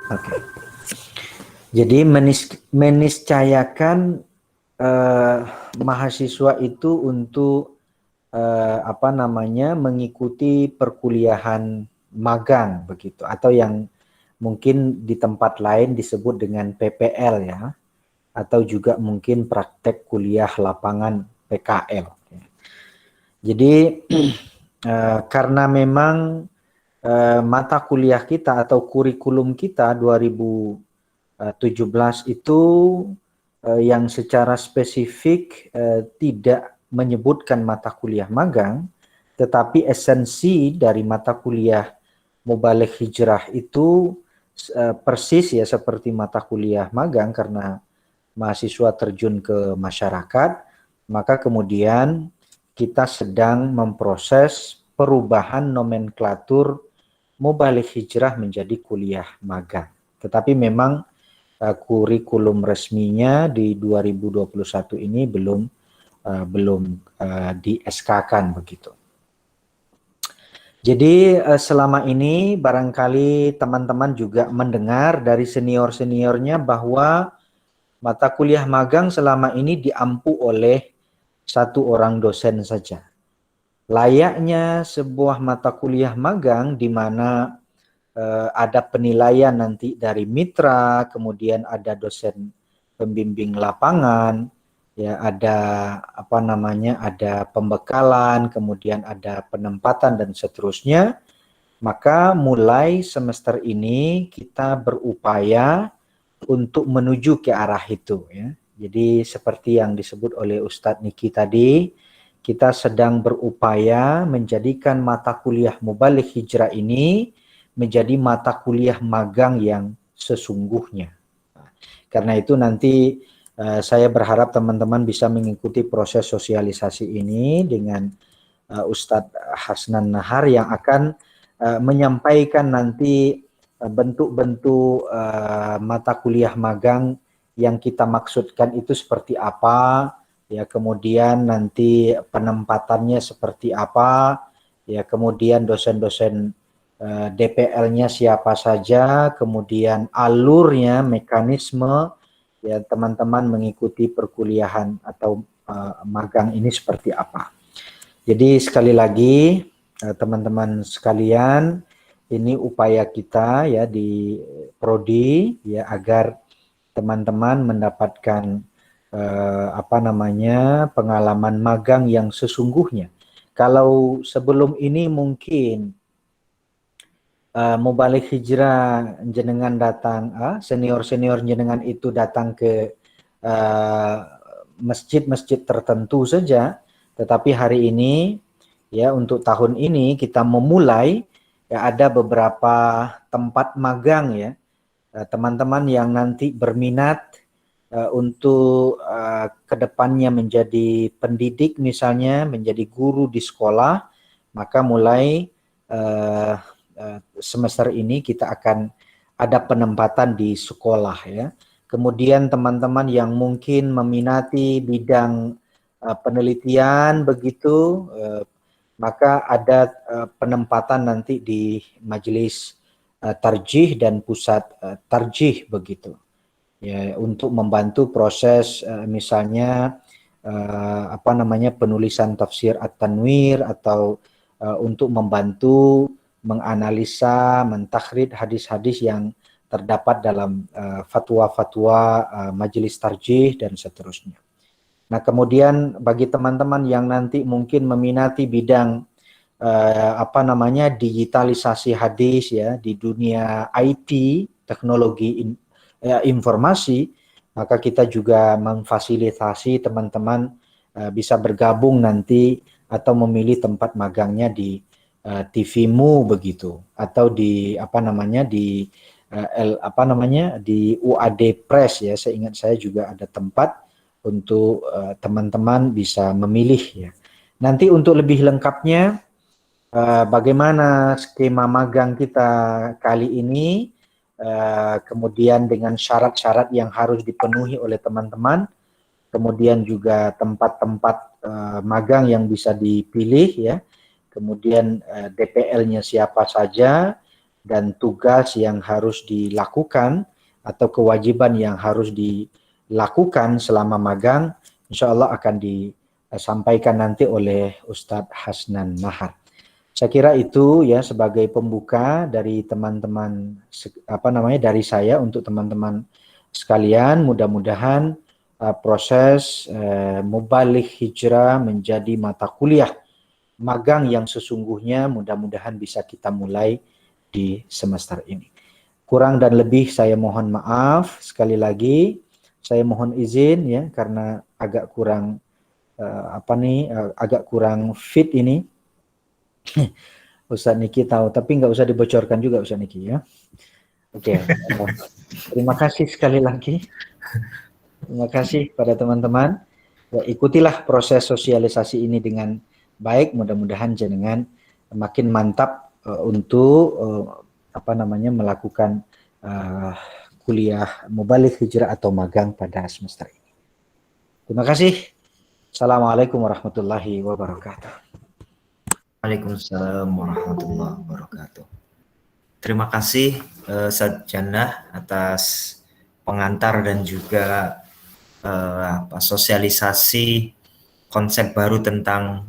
Oke. Jadi meniscayakan mahasiswa itu untuk mengikuti perkuliahan magang begitu, atau yang mungkin di tempat lain disebut dengan PPL ya, atau juga mungkin praktek kuliah lapangan PKL. Jadi karena memang mata kuliah kita atau kurikulum kita 2017 itu yang secara spesifik tidak menyebutkan mata kuliah magang, tetapi esensi dari mata kuliah Mubalik Hijrah itu persis ya seperti mata kuliah magang, karena mahasiswa terjun ke masyarakat, maka kemudian kita sedang memproses perubahan nomenklatur Mubalik Hijrah menjadi kuliah magang. Tetapi memang kurikulum resminya di 2021 ini belum di SK-kan begitu. Jadi selama ini barangkali teman-teman juga mendengar dari senior-seniornya bahwa mata kuliah magang selama ini diampu oleh satu orang dosen saja. Layaknya sebuah mata kuliah magang di mana ada penilaian nanti dari mitra, kemudian ada dosen pembimbing lapangan, ya ada ada pembekalan, kemudian ada penempatan dan seterusnya. Maka mulai semester ini kita berupaya untuk menuju ke arah itu ya. Jadi seperti yang disebut oleh Ustadz Niki tadi, kita sedang berupaya menjadikan mata kuliah Mubalik Hijrah ini menjadi mata kuliah magang yang sesungguhnya. Karena itu nanti saya berharap teman-teman bisa mengikuti proses sosialisasi ini dengan Ustadz Hasnan Nahar yang akan menyampaikan nanti bentuk-bentuk mata kuliah magang yang kita maksudkan itu seperti apa, ya kemudian nanti penempatannya seperti apa, ya kemudian dosen-dosen DPL-nya siapa saja, kemudian alurnya, mekanisme, ya teman-teman mengikuti perkuliahan atau magang ini seperti apa. Jadi sekali lagi teman-teman sekalian, ini upaya kita ya di Prodi ya agar teman-teman mendapatkan pengalaman magang yang sesungguhnya. Kalau sebelum ini mungkin Mubalik Hijrah jenengan datang, senior-senior jenengan itu datang ke masjid-masjid tertentu saja, tetapi hari ini ya untuk tahun ini kita memulai ya ada beberapa tempat magang ya, teman-teman yang nanti berminat untuk kedepannya menjadi pendidik misalnya, menjadi guru di sekolah, maka mulai semester ini kita akan ada penempatan di sekolah ya. Kemudian teman-teman yang mungkin meminati bidang penelitian begitu, maka ada penempatan nanti di majelis tarjih dan pusat tarjih begitu. Ya, untuk membantu proses misalnya penulisan tafsir At-Tanwir atau untuk membantu menganalisa, mentakrid hadis-hadis yang terdapat dalam fatwa-fatwa majelis tarjih dan seterusnya. Nah, kemudian bagi teman-teman yang nanti mungkin meminati bidang digitalisasi hadis ya di dunia IT, teknologi informasi, maka kita juga memfasilitasi teman-teman bisa bergabung nanti atau memilih tempat magangnya di TV-mu begitu, atau di di UAD Press ya, seingat saya juga ada tempat untuk teman-teman bisa memilih ya. Nanti untuk lebih lengkapnya bagaimana skema magang kita kali ini, kemudian dengan syarat-syarat yang harus dipenuhi oleh teman-teman, kemudian juga tempat-tempat magang yang bisa dipilih ya, kemudian DPL-nya siapa saja, dan tugas yang harus dilakukan atau kewajiban yang harus dilakukan selama magang, insya Allah akan disampaikan nanti oleh Ustadz Hasnan Nahar. Saya kira itu ya sebagai pembuka dari teman-teman dari saya untuk teman-teman sekalian. Mudah-mudahan proses mubalik hijrah menjadi mata kuliah magang yang sesungguhnya mudah-mudahan bisa kita mulai di semester ini. Kurang dan lebih saya mohon maaf sekali lagi. Saya mohon izin ya karena agak kurang agak kurang fit ini. Ustaz Niki tahu, tapi nggak usah dibocorkan juga Ustaz Niki ya. Oke. Terima kasih sekali lagi. Terima kasih pada teman-teman. Ya, ikutilah proses sosialisasi ini dengan baik. Mudah-mudahan jenengan makin mantap untuk melakukan kuliah mubalik hijrah atau magang pada semester ini. Terima kasih. Assalamualaikum warahmatullahi wabarakatuh. Waalaikumsalam warahmatullahi wabarakatuh. Terima kasih Ustadz Jannah atas pengantar dan juga sosialisasi konsep baru tentang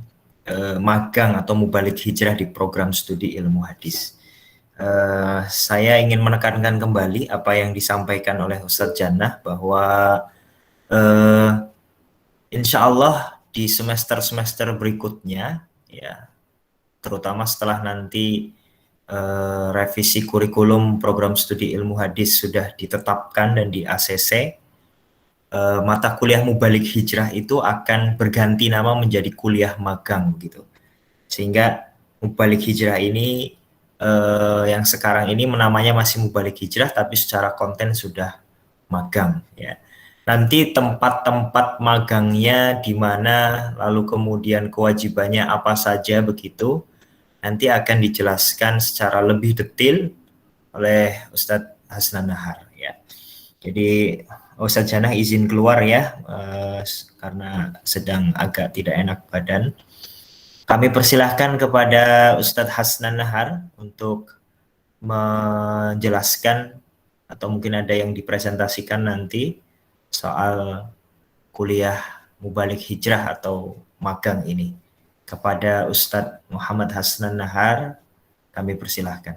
magang atau mubalik hijrah di program studi ilmu hadis. Saya ingin menekankan kembali apa yang disampaikan oleh Ustadz Jannah bahwa insya Allah di semester-semester berikutnya ya, terutama setelah nanti revisi kurikulum program studi ilmu hadis sudah ditetapkan dan di ACC, mata kuliah mubalik hijrah itu akan berganti nama menjadi kuliah magang gitu. Sehingga mubalik hijrah ini yang sekarang ini namanya masih mubalik hijrah tapi secara konten sudah magang ya. Nanti tempat-tempat magangnya di mana, lalu kemudian kewajibannya apa saja begitu, nanti akan dijelaskan secara lebih detail oleh Ustadz Hasnan Nahar ya. Jadi Ustadz Jannah izin keluar ya karena sedang agak tidak enak badan. Kami persilahkan kepada Ustadz Hasnan Nahar untuk menjelaskan atau mungkin ada yang dipresentasikan nanti soal kuliah mubalik hijrah atau magang ini. Kepada Ustadz Muhammad Hasnan Nahar, kami persilahkan.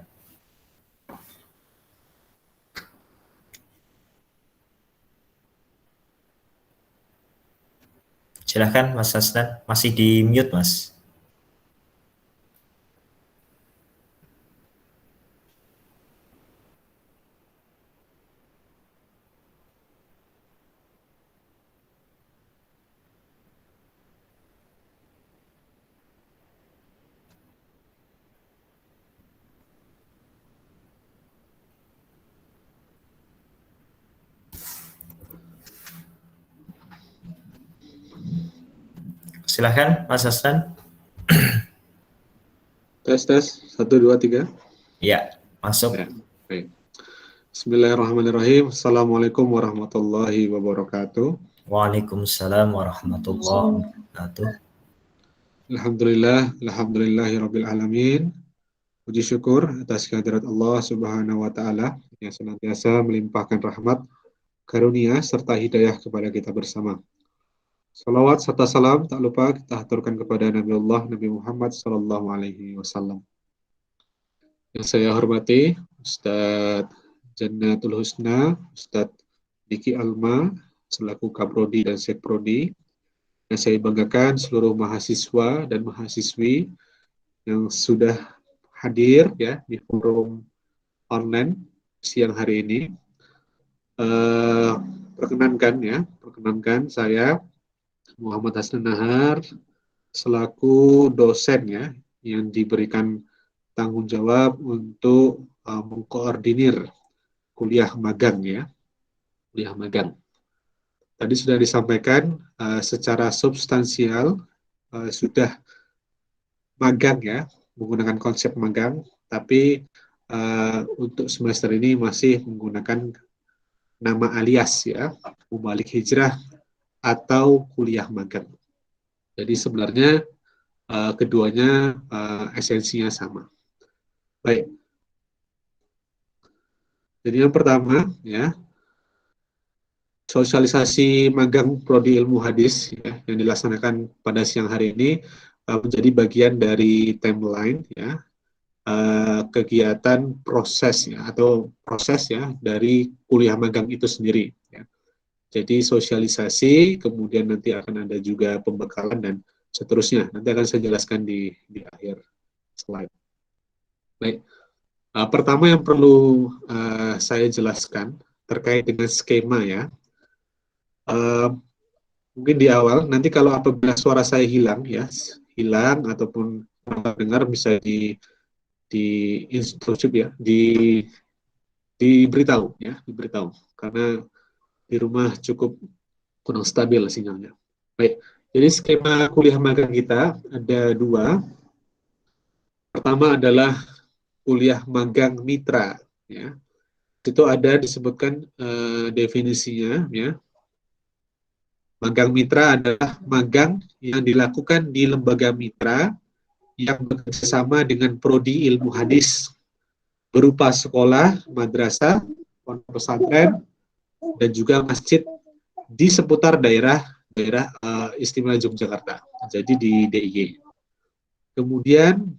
Silahkan Mas Hasnan, masih di mute Mas. Silahkan Mas Hasnan. Tes 1 2 3. Ya, masuk. Ya, baik. Bismillahirrahmanirrahim. Assalamualaikum warahmatullahi wabarakatuh. Waalaikumsalam warahmatullahi wabarakatuh. Alhamdulillahirabbil alamin. Puji syukur atas kehadirat Allah Subhanahu wa taala yang senantiasa melimpahkan rahmat, karunia serta hidayah kepada kita bersama. Salawat serta salam tak lupa kita haturkan kepada Nabi Allah Nabi Muhammad sallallahu alaihi wasallam. Yang saya hormati Ustadz Jannatul Husna, Ustadz Diki Alma selaku Kaprodi dan Sekprodi. Yang saya banggakan seluruh mahasiswa dan mahasiswi yang sudah hadir ya di forum online siang hari ini. Perkenankan saya Muhammad Hasnan Nahar selaku dosen ya yang diberikan tanggung jawab untuk mengkoordinir kuliah magang ya. Kuliah magang. Tadi sudah disampaikan secara substansial sudah magang ya, menggunakan konsep magang, tapi untuk semester ini masih menggunakan nama alias ya, mubalik hijrah atau kuliah magang. Jadi sebenarnya keduanya esensinya sama. Baik, Jadi yang pertama ya, sosialisasi magang prodi ilmu hadis ya, yang dilaksanakan pada siang hari ini menjadi bagian dari timeline ya, kegiatan proses ya, atau proses ya dari kuliah magang itu sendiri ya. Jadi sosialisasi, kemudian nanti akan ada juga pembekalan dan seterusnya. Nanti akan saya jelaskan di akhir slide. Baik, pertama yang perlu saya jelaskan terkait dengan skema ya. Mungkin di awal, nanti kalau apabila suara saya hilang ya, hilang ataupun dengar bisa di instruksi ya, diberitahu ya, diberitahu karena di rumah cukup kurang stabil sinyalnya. Baik, jadi skema kuliah magang kita ada dua. Pertama adalah kuliah magang mitra ya. Itu ada disebutkan definisinya ya. Magang mitra adalah magang yang dilakukan di lembaga mitra yang bekerjasama dengan prodi ilmu hadis berupa sekolah, madrasah, pondok pesantren, dan juga masjid di seputar daerah istimewa Yogyakarta. Jadi di DIY. Kemudian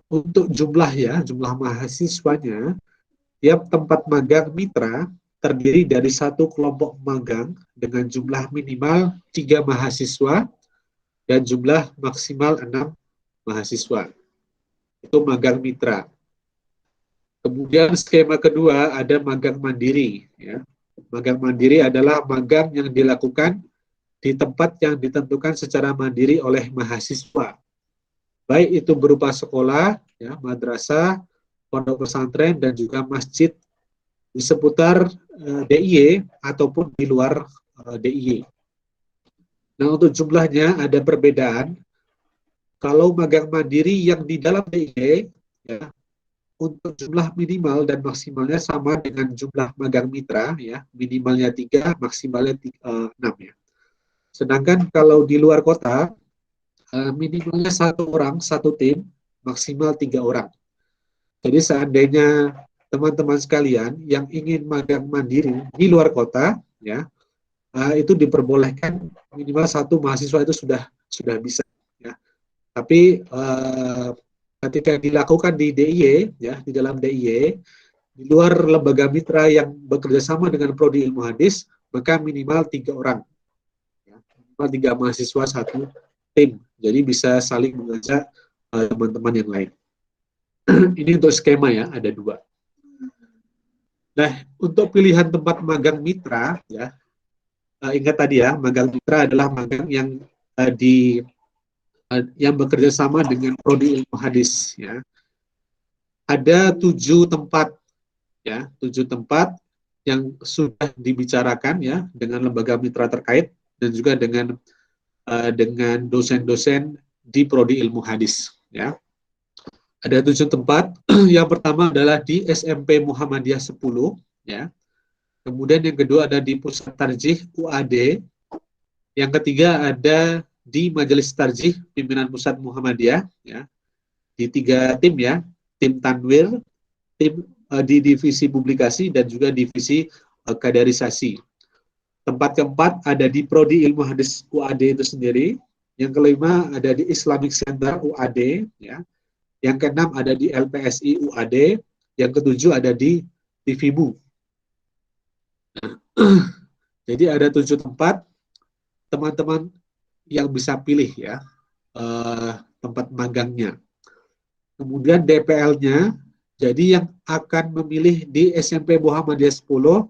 untuk jumlah mahasiswanya, tiap tempat magang mitra terdiri dari satu kelompok magang dengan jumlah minimal 3 mahasiswa dan jumlah maksimal 6 mahasiswa. Itu magang mitra. Kemudian skema kedua ada magang mandiri. Ya. Magang mandiri adalah magang yang dilakukan di tempat yang ditentukan secara mandiri oleh mahasiswa. Baik itu berupa sekolah, ya, madrasah, pondok pesantren, dan juga masjid di seputar DIY ataupun di luar DIY. Nah, untuk jumlahnya ada perbedaan. Kalau magang mandiri yang di dalam DIY, ya, untuk jumlah minimal dan maksimalnya sama dengan jumlah magang mitra, ya, minimalnya 3, maksimalnya 6 ya. Sedangkan kalau di luar kota, minimalnya 1 orang, 1 tim, maksimal 3 orang. Jadi seandainya teman-teman sekalian yang ingin magang mandiri di luar kota, ya, itu diperbolehkan minimal 1 mahasiswa itu sudah bisa. Ya. Tapi ketika dilakukan di DIY, ya, di dalam DIY, di luar lembaga mitra yang bekerja sama dengan prodi ilmu hadis, maka minimal 3 orang, ya, minimal 3 mahasiswa 1 tim. Jadi bisa saling mengajak teman-teman yang lain. Ini untuk skema ya, ada 2. Nah, untuk pilihan tempat magang mitra, ya, ingat tadi ya, magang mitra adalah magang yang yang bekerja sama dengan prodi ilmu hadis. Ya. Ada 7 tempat, ya, 7 tempat yang sudah dibicarakan ya dengan lembaga mitra terkait dan juga dengan dosen-dosen di prodi ilmu hadis. Ya. Ada 7 tempat. Yang pertama adalah di SMP Muhammadiyah 10, ya. Kemudian yang kedua ada di Pusat Tarjih UAD. Yang ketiga ada di Majelis Tarjih Pimpinan Pusat Muhammadiyah, ya. Di 3 tim ya, tim Tanwir, tim di divisi publikasi dan juga divisi kaderisasi. Tempat keempat ada di Prodi Ilmu Hadis UAD itu sendiri. Yang kelima ada di Islamic Center UAD, ya. Yang keenam ada di LPSI UAD, yang ketujuh ada di TVBU. Nah, jadi ada 7 tempat teman-teman yang bisa pilih ya tempat magangnya. Kemudian DPL-nya, jadi yang akan memilih di SMP Muhammadiyah 10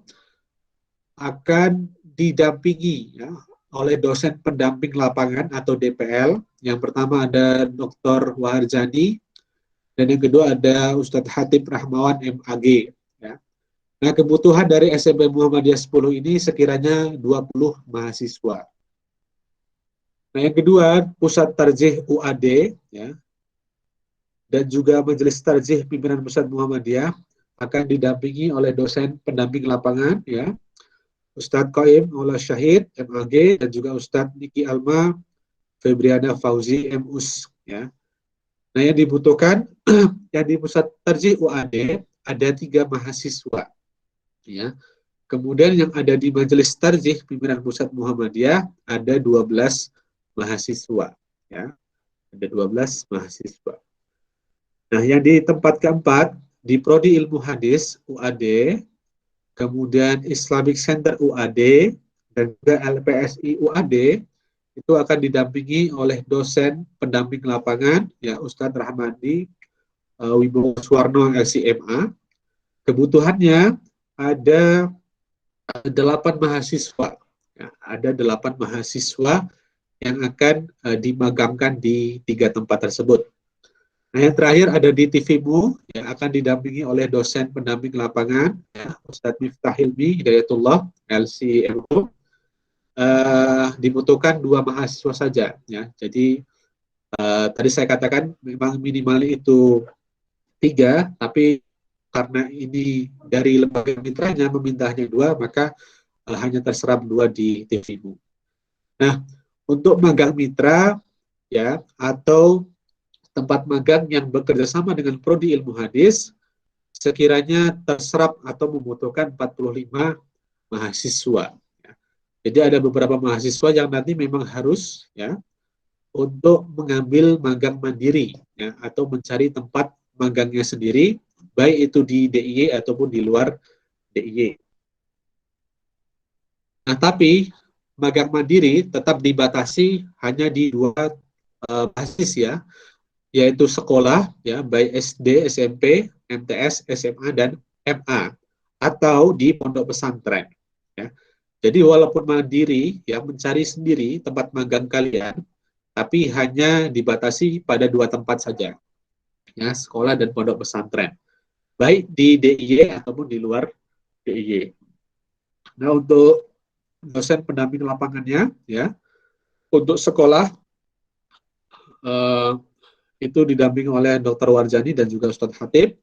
akan didampingi ya, oleh dosen pendamping lapangan atau DPL. Yang pertama ada Dr. Waharjani, dan yang kedua ada Ustadz Hatib Rahmawan MAG. Ya. Nah, kebutuhan dari SMP Muhammadiyah 10 ini sekiranya 20 mahasiswa. Nah, yang kedua, Pusat Tarjih UAD, ya, dan juga Majelis Tarjih Pimpinan Pusat Muhammadiyah akan didampingi oleh dosen pendamping lapangan, ya, Ustadz Qaim Maula Syahid MAG, dan juga Ustadz Niki Alma Febriana Fauzi MUS. Ya. Nah, yang dibutuhkan yang di Pusat Tarjih UAD ada 3 mahasiswa. Ya. Kemudian yang ada di Majelis Tarjih Pimpinan Pusat Muhammadiyah ada 12 mahasiswa. Ya. Ada 12 mahasiswa. Nah, yang di tempat keempat, di Prodi Ilmu Hadis, UAD, kemudian Islamic Center UAD, dan juga LPSI UAD, itu akan didampingi oleh dosen pendamping lapangan, ya Ustadz Rahmadi Wibowo Suwarno LCMA. Kebutuhannya ada 8 mahasiswa. Ya, ada 8 mahasiswa yang akan dimagangkan di 3 tempat tersebut. Nah, yang terakhir ada di TVMU yang akan didampingi oleh dosen pendamping lapangan, ya, Ustadz Miftah Hilmi Hidayatullah LCMO. Dibutuhkan 2 mahasiswa saja. Ya. Jadi tadi saya katakan memang minimal itu 3, tapi karena ini dari lembaga mitranya memintanya 2, maka hanya terserap 2 di TVMU. Nah, untuk magang mitra ya atau tempat magang yang bekerja sama dengan Prodi Ilmu Hadis sekiranya terserap atau membutuhkan 45 mahasiswa. Ya. Jadi ada beberapa mahasiswa yang nanti memang harus ya untuk mengambil magang mandiri ya, atau mencari tempat magangnya sendiri, baik itu di DIY ataupun di luar DIY. Nah, tapi magang mandiri tetap dibatasi hanya di 2 basis ya, yaitu sekolah ya, baik SD, SMP, MTS, SMA, dan MA, atau di pondok pesantren. Ya. Jadi walaupun mandiri ya mencari sendiri tempat magang kalian, tapi hanya dibatasi pada 2 tempat saja, ya sekolah dan pondok pesantren, baik di DIY ataupun di luar DIY. Nah, untuk dosen pendamping lapangannya, ya untuk sekolah itu didampingi oleh Dr. Warjani dan juga Ustadz Hatib,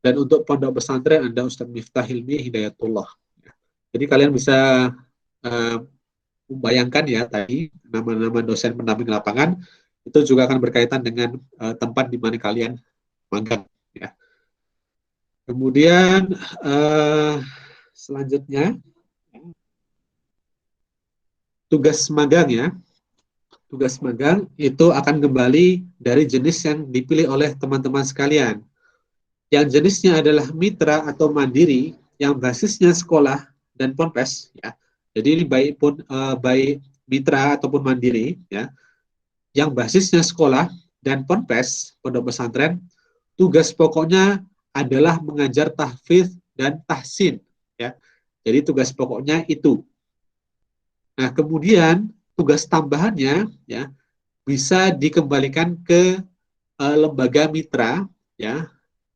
dan untuk pondok pesantren ada Ustadz Miftah Hilmi Hidayatullah. Jadi kalian bisa membayangkan ya tadi nama-nama dosen pendamping lapangan itu juga akan berkaitan dengan tempat di mana kalian magang. Ya. Kemudian selanjutnya tugas magang ya. Tugas magang itu akan kembali dari jenis yang dipilih oleh teman-teman sekalian. Yang jenisnya adalah mitra atau mandiri yang basisnya sekolah dan ponpes ya. Jadi ini baik mitra ataupun mandiri ya, yang basisnya sekolah dan ponpes, pondok pesantren, tugas pokoknya adalah mengajar tahfidz dan tahsin ya. Jadi tugas pokoknya itu. Nah, kemudian tugas tambahannya ya bisa dikembalikan ke lembaga mitra ya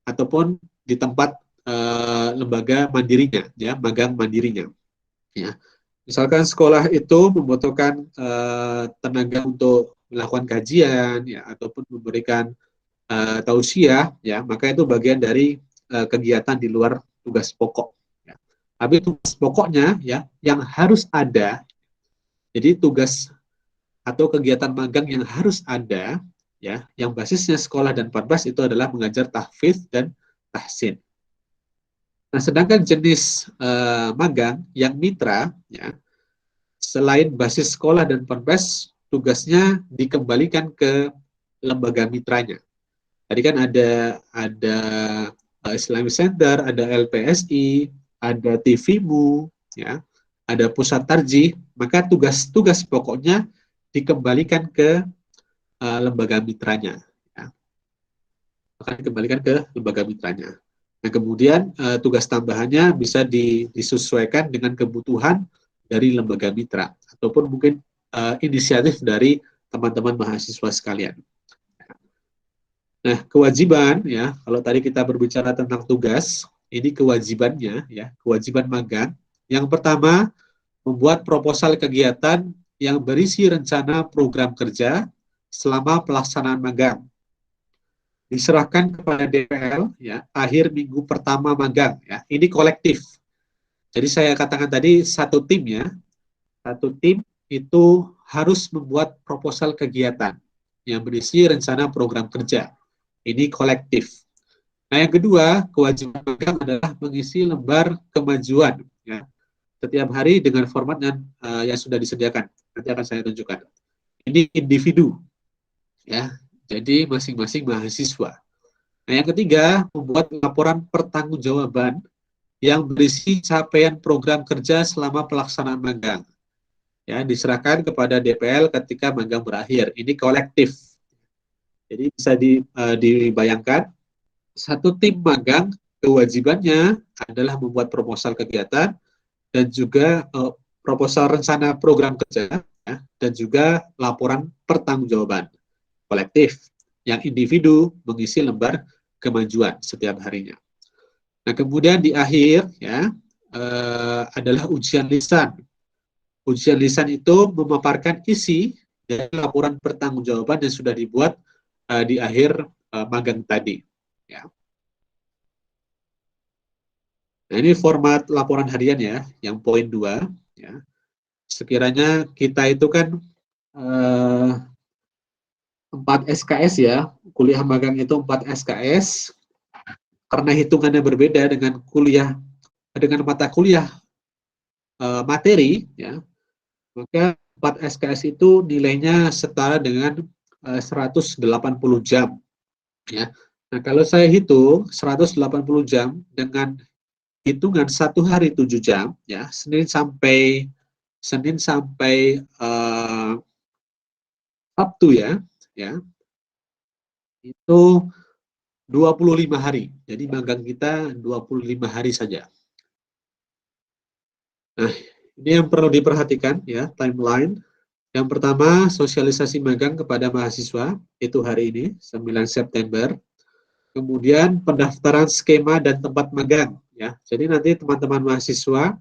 ataupun di tempat lembaga mandirinya ya, magang mandirinya. Ya. Misalkan sekolah itu membutuhkan tenaga untuk melakukan kajian ya ataupun memberikan tausiah ya, maka itu bagian dari kegiatan di luar tugas pokok ya. Tapi tugas pokoknya ya yang harus ada, jadi tugas atau kegiatan magang yang harus ada ya yang basisnya sekolah dan ponpes itu adalah mengajar tahfidz dan tahsin. Nah, sedangkan jenis magang yang mitra ya, selain basis sekolah dan ponpes, tugasnya dikembalikan ke lembaga mitranya. Tadi kan ada Islamic Center, ada LPSI, ada TVMU, ya, ada Pusat Tarjih, maka tugas-tugas pokoknya dikembalikan ke lembaga mitranya. Ya. Akan dikembalikan ke lembaga mitranya. Nah, kemudian tugas tambahannya bisa disesuaikan dengan kebutuhan dari lembaga mitra ataupun mungkin inisiatif dari teman-teman mahasiswa sekalian. Nah, kewajiban ya, kalau tadi kita berbicara tentang tugas, ini kewajibannya ya, kewajiban magang. Yang pertama, membuat proposal kegiatan yang berisi rencana program kerja selama pelaksanaan magang. Diserahkan kepada DPL ya akhir minggu pertama magang ya. Ini kolektif. Jadi saya katakan tadi satu tim ya. Satu tim itu harus membuat proposal kegiatan yang berisi rencana program kerja. Ini kolektif. Nah, yang kedua, kewajiban magang adalah mengisi lembar kemajuan, ya, setiap hari dengan format yang sudah disediakan. Nanti akan saya tunjukkan. Ini individu, ya. Jadi masing-masing mahasiswa. Nah, yang ketiga, membuat laporan pertanggungjawaban yang berisi capaian program kerja selama pelaksanaan magang. Ya, diserahkan kepada DPL ketika magang berakhir. Ini kolektif. Jadi bisa dibayangkan, satu tim magang kewajibannya adalah membuat proposal kegiatan dan juga proposal rencana program kerja, ya, dan juga laporan pertanggungjawaban kolektif. Yang individu mengisi lembar kemajuan setiap harinya. Nah, kemudian di akhir, ya, adalah ujian lisan. Ujian lisan itu memaparkan isi dari laporan pertanggungjawaban yang sudah dibuat di akhir magang tadi. Ya. Nah, ini format laporan harian ya, yang poin 2. Ya. Sekiranya kita itu kan 4 SKS ya, kuliah magang itu 4 SKS, karena hitungannya berbeda dengan mata kuliah materi, ya, maka 4 SKS itu nilainya setara dengan 180 jam. Ya. Nah, kalau saya hitung 180 jam dengan hitungan 1 hari 7 jam, ya, Senin sampai Sabtu ya, itu 25 hari. Jadi magang kita 25 hari saja. Nah, ini yang perlu diperhatikan ya, timeline. Yang pertama, sosialisasi magang kepada mahasiswa, itu hari ini, 9 September. Kemudian pendaftaran skema dan tempat magang. Ya. Jadi nanti teman-teman mahasiswa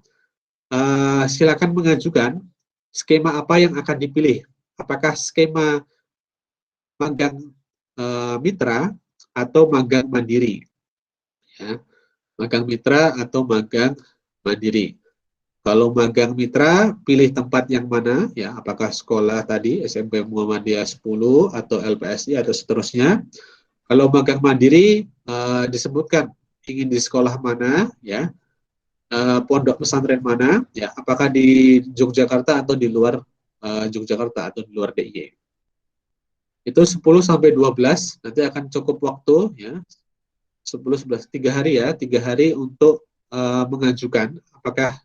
silakan mengajukan skema apa yang akan dipilih. Apakah skema magang mitra atau magang mandiri. Ya. Magang mitra atau magang mandiri. Kalau magang mitra, pilih tempat yang mana, ya, apakah sekolah tadi, SMP Muhammadiyah 10, atau LPSI, atau seterusnya. Kalau magang mandiri, disebutkan ingin di sekolah mana, ya, pondok pesantren mana, ya, apakah di Yogyakarta atau di luar Yogyakarta, atau di luar DIY. Itu 10-12, nanti akan cukup waktu, ya, 10-11, 3 hari ya, 3 hari untuk mengajukan, apakah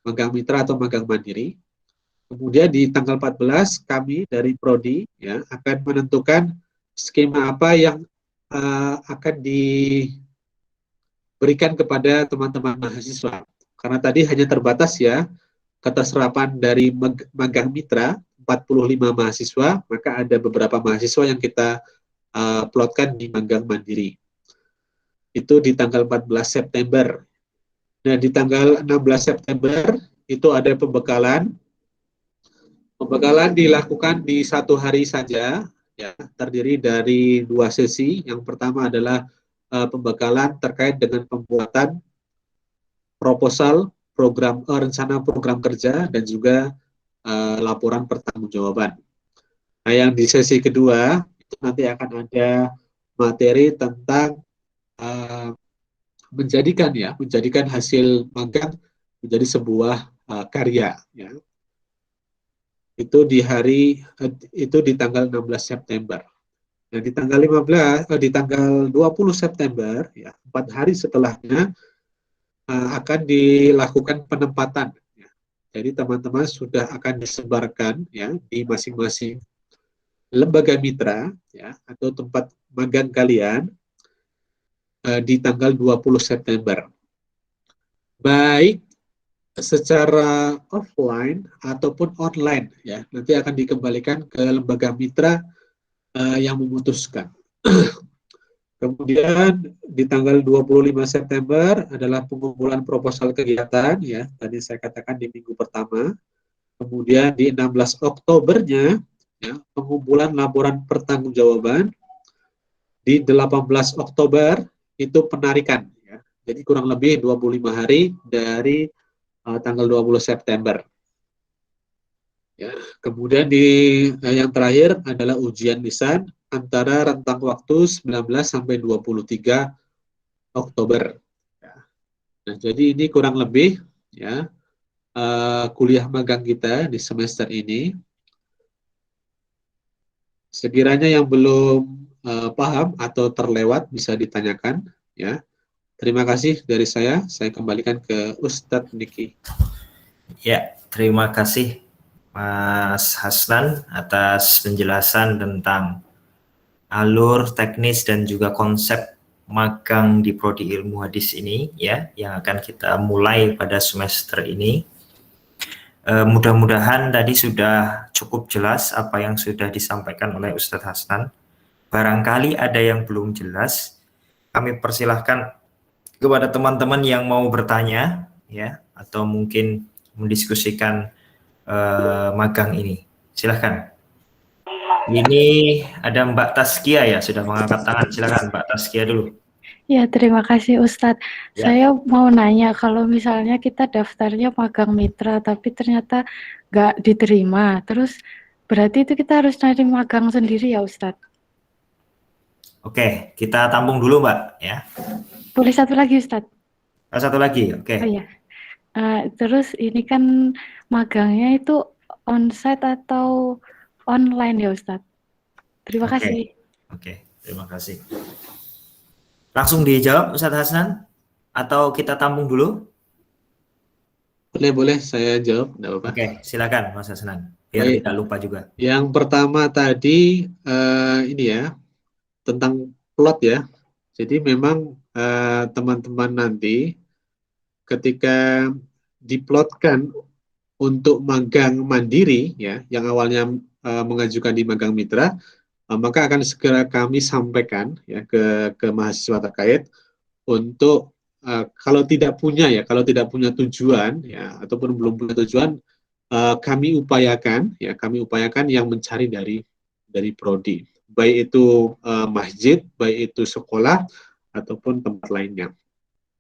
magang mitra atau magang mandiri. Kemudian di tanggal 14 kami dari Prodi ya akan menentukan skema apa yang akan diberikan kepada teman-teman mahasiswa. Karena tadi hanya terbatas ya keterserapan dari magang mitra 45 mahasiswa, maka ada beberapa mahasiswa yang kita plotkan di magang mandiri. Itu di tanggal 14 September. Nah, di tanggal 16 September itu ada pembekalan. Pembekalan dilakukan di 1 hari saja, ya, terdiri dari 2 sesi. Yang pertama adalah pembekalan terkait dengan pembuatan proposal rencana program kerja dan juga laporan pertanggungjawaban. Nah, yang di sesi kedua itu nanti akan ada materi tentang menjadikan hasil magang menjadi sebuah karya, ya. Itu di tanggal 16 September. Nah, di tanggal 20 September, ya, 4 hari setelahnya akan dilakukan penempatan. Ya. Jadi teman-teman sudah akan disebarkan ya di masing-masing lembaga mitra ya atau tempat magang kalian di tanggal 20 September. Baik secara offline ataupun online ya, nanti akan dikembalikan ke lembaga mitra yang memutuskan. Kemudian di tanggal 25 September adalah pengumpulan proposal kegiatan ya, tadi saya katakan di minggu pertama. Kemudian di 16 Oktobernya ya, pengumpulan laporan pertanggungjawaban. Di 18 Oktober itu penarikan ya. Jadi kurang lebih 25 hari dari tanggal 20 September. Ya, kemudian yang terakhir adalah ujian lisan antara rentang waktu 19 sampai 23 Oktober. Ya. Nah, jadi ini kurang lebih ya kuliah magang kita di semester ini. Sekiranya yang belum paham atau terlewat bisa ditanyakan ya. Terima kasih dari saya kembalikan ke Ustadz Niki. Ya, terima kasih Mas Hasnan atas penjelasan tentang alur teknis dan juga konsep magang di Prodi Ilmu Hadis ini ya, yang akan kita mulai pada semester ini. Mudah-mudahan tadi sudah cukup jelas apa yang sudah disampaikan oleh Ustadz Hasnan. Barangkali ada yang belum jelas, kami persilahkan kepada teman-teman yang mau bertanya ya, atau mungkin mendiskusikan magang ini. Silahkan. Ini ada Mbak Taskia ya, sudah mengangkat tangan. Silakan Mbak Taskia dulu. Ya, terima kasih Ustadz. Ya. Saya mau nanya, kalau misalnya kita daftarnya magang mitra, tapi ternyata nggak diterima, terus berarti itu kita harus cari magang sendiri ya Ustadz? Oke, kita tampung dulu Mbak ya. Boleh satu lagi Ustadz? Satu lagi, oke. Oh iya. Terus ini kan magangnya itu onsite atau online ya Ustadz? Terima kasih. Oke, terima kasih. Langsung dijawab Ustadz Hasnan? Atau kita tampung dulu? Boleh, saya jawab, enggak apa-apa. Oke, silakan Mas Hasnan. Biar Baik. tidak lupa juga. Yang pertama tadi ini ya, tentang plot ya. Jadi memang teman-teman nanti ketika diplotkan untuk magang mandiri ya, yang awalnya mengajukan di magang mitra, maka akan segera kami sampaikan ya ke mahasiswa terkait untuk kalau tidak punya tujuan ya ataupun belum punya tujuan, kami upayakan yang mencari dari prodi, baik itu masjid, baik itu sekolah ataupun tempat lainnya.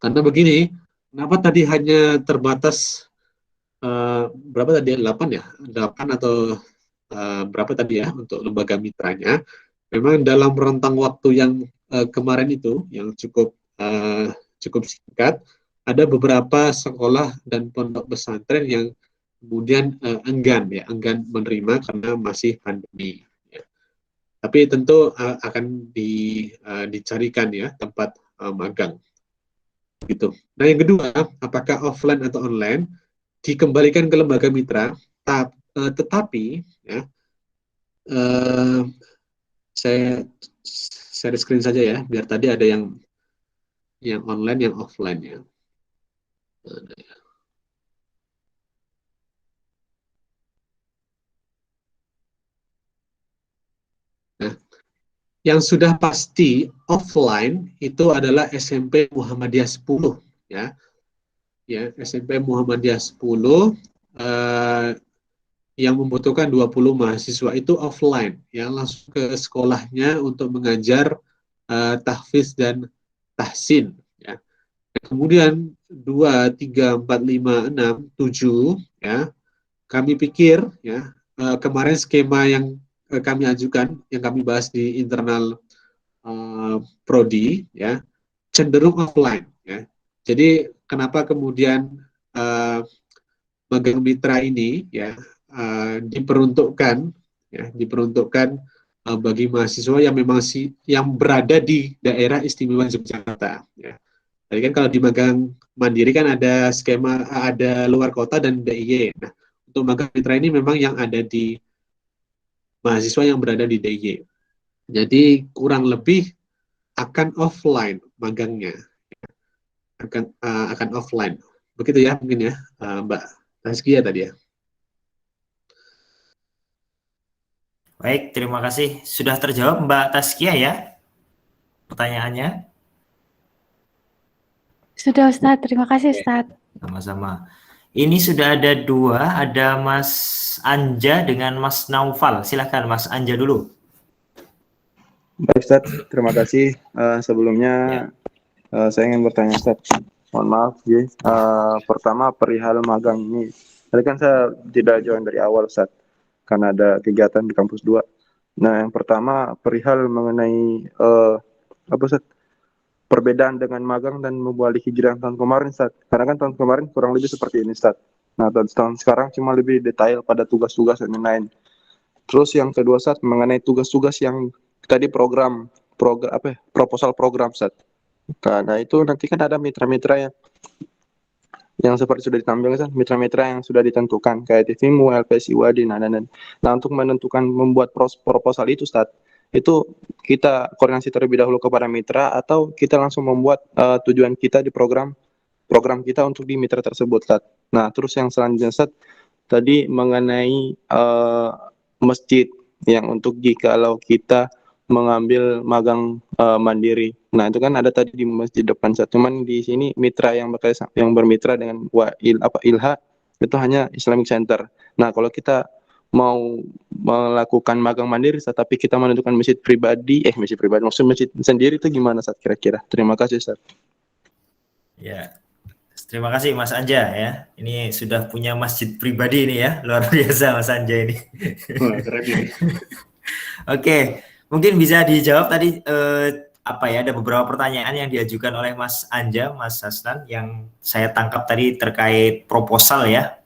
Karena begini, kenapa tadi hanya terbatas berapa tadi 8 ya? 8 atau berapa tadi ya untuk lembaga mitranya? Memang dalam rentang waktu yang kemarin itu yang cukup singkat, ada beberapa sekolah dan pondok pesantren yang kemudian enggan menerima karena masih pandemi. Ya. Tapi tentu akan dicarikan ya tempat magang. Gitu. Nah yang kedua, apakah offline atau online? Dikembalikan ke lembaga mitra, tetapi ya, saya share screen saja ya, biar tadi ada yang online, yang offline ya. Nah, yang sudah pasti offline itu adalah SMP Muhammadiyah 10 ya. Ya, SMP Muhammadiyah 10 yang membutuhkan 20 mahasiswa itu offline, ya langsung ke sekolahnya untuk mengajar tahfiz dan tahsin. Ya. Kemudian 2, 3, 4, 5, 6, 7, ya kami pikir ya kemarin skema yang kami ajukan, yang kami bahas di internal prodi, ya cenderung offline. Ya. Jadi kenapa kemudian magang mitra ini ya diperuntukkan bagi mahasiswa yang memang yang berada di daerah istimewa Yogyakarta. Ya. Tadi kan kalau di magang mandiri kan ada skema ada luar kota dan DIY. Nah, untuk magang mitra ini memang yang ada di mahasiswa yang berada di DIY. Jadi kurang lebih akan offline magangnya, akan offline. Begitu ya mungkin ya Mbak Taskia tadi ya. Baik, terima kasih. Sudah terjawab Mbak Taskia ya pertanyaannya? Sudah Ustadz, terima kasih Ustadz. Sama-sama. Ini sudah ada dua, ada Mas Anja dengan Mas Naufal. Silakan Mas Anja dulu. Baik Ustadz, terima kasih. Sebelumnya saya ingin bertanya Ustadz. Mohon maaf, pertama perihal magang ini. Tadi kan saya tidak join dari awal Ustadz, karena ada kegiatan di kampus 2. Nah, yang pertama perihal mengenai apa Ustadz? perbedaan dengan magang dan membalik hijrah tahun kemarin, Ustaz. Karena kan tahun kemarin kurang lebih seperti ini, Ustaz. Nah, tahun sekarang cuma lebih detail pada tugas-tugas dan lain-lain. Terus yang kedua, Ustaz, mengenai tugas-tugas yang tadi proposal program, Ustaz. Nah, itu nanti kan ada mitra-mitra yang seperti sudah ditampilkan, mitra-mitra yang sudah ditentukan kayak TVMU, LPSI, WADI, nah untuk menentukan membuat proposal itu, Ustaz, itu kita koordinasi terlebih dahulu kepada mitra atau kita langsung membuat tujuan kita di program kita untuk di mitra tersebut, Ustaz. Nah, terus yang selanjutnya, Ustaz, tadi mengenai masjid yang untuk jikalau kita mengambil magang mandiri. Nah, itu kan ada tadi di masjid depan, Ustaz. Cuman di sini mitra yang bermitra dengan ILHA itu hanya Islamic Center. Nah, kalau kita mau melakukan magang mandiri, Ustaz, tapi kita menentukan masjid pribadi, maksud masjid sendiri itu gimana, Ustaz, kira-kira? Terima kasih, Ustaz. Ya, terima kasih Mas Anja ya. Ini sudah punya masjid pribadi ini ya, luar biasa Mas Anja ini. Wah, keren ini. Oke, mungkin bisa dijawab tadi ada beberapa pertanyaan yang diajukan oleh Mas Anja, Mas Hasnan, yang saya tangkap tadi terkait proposal ya.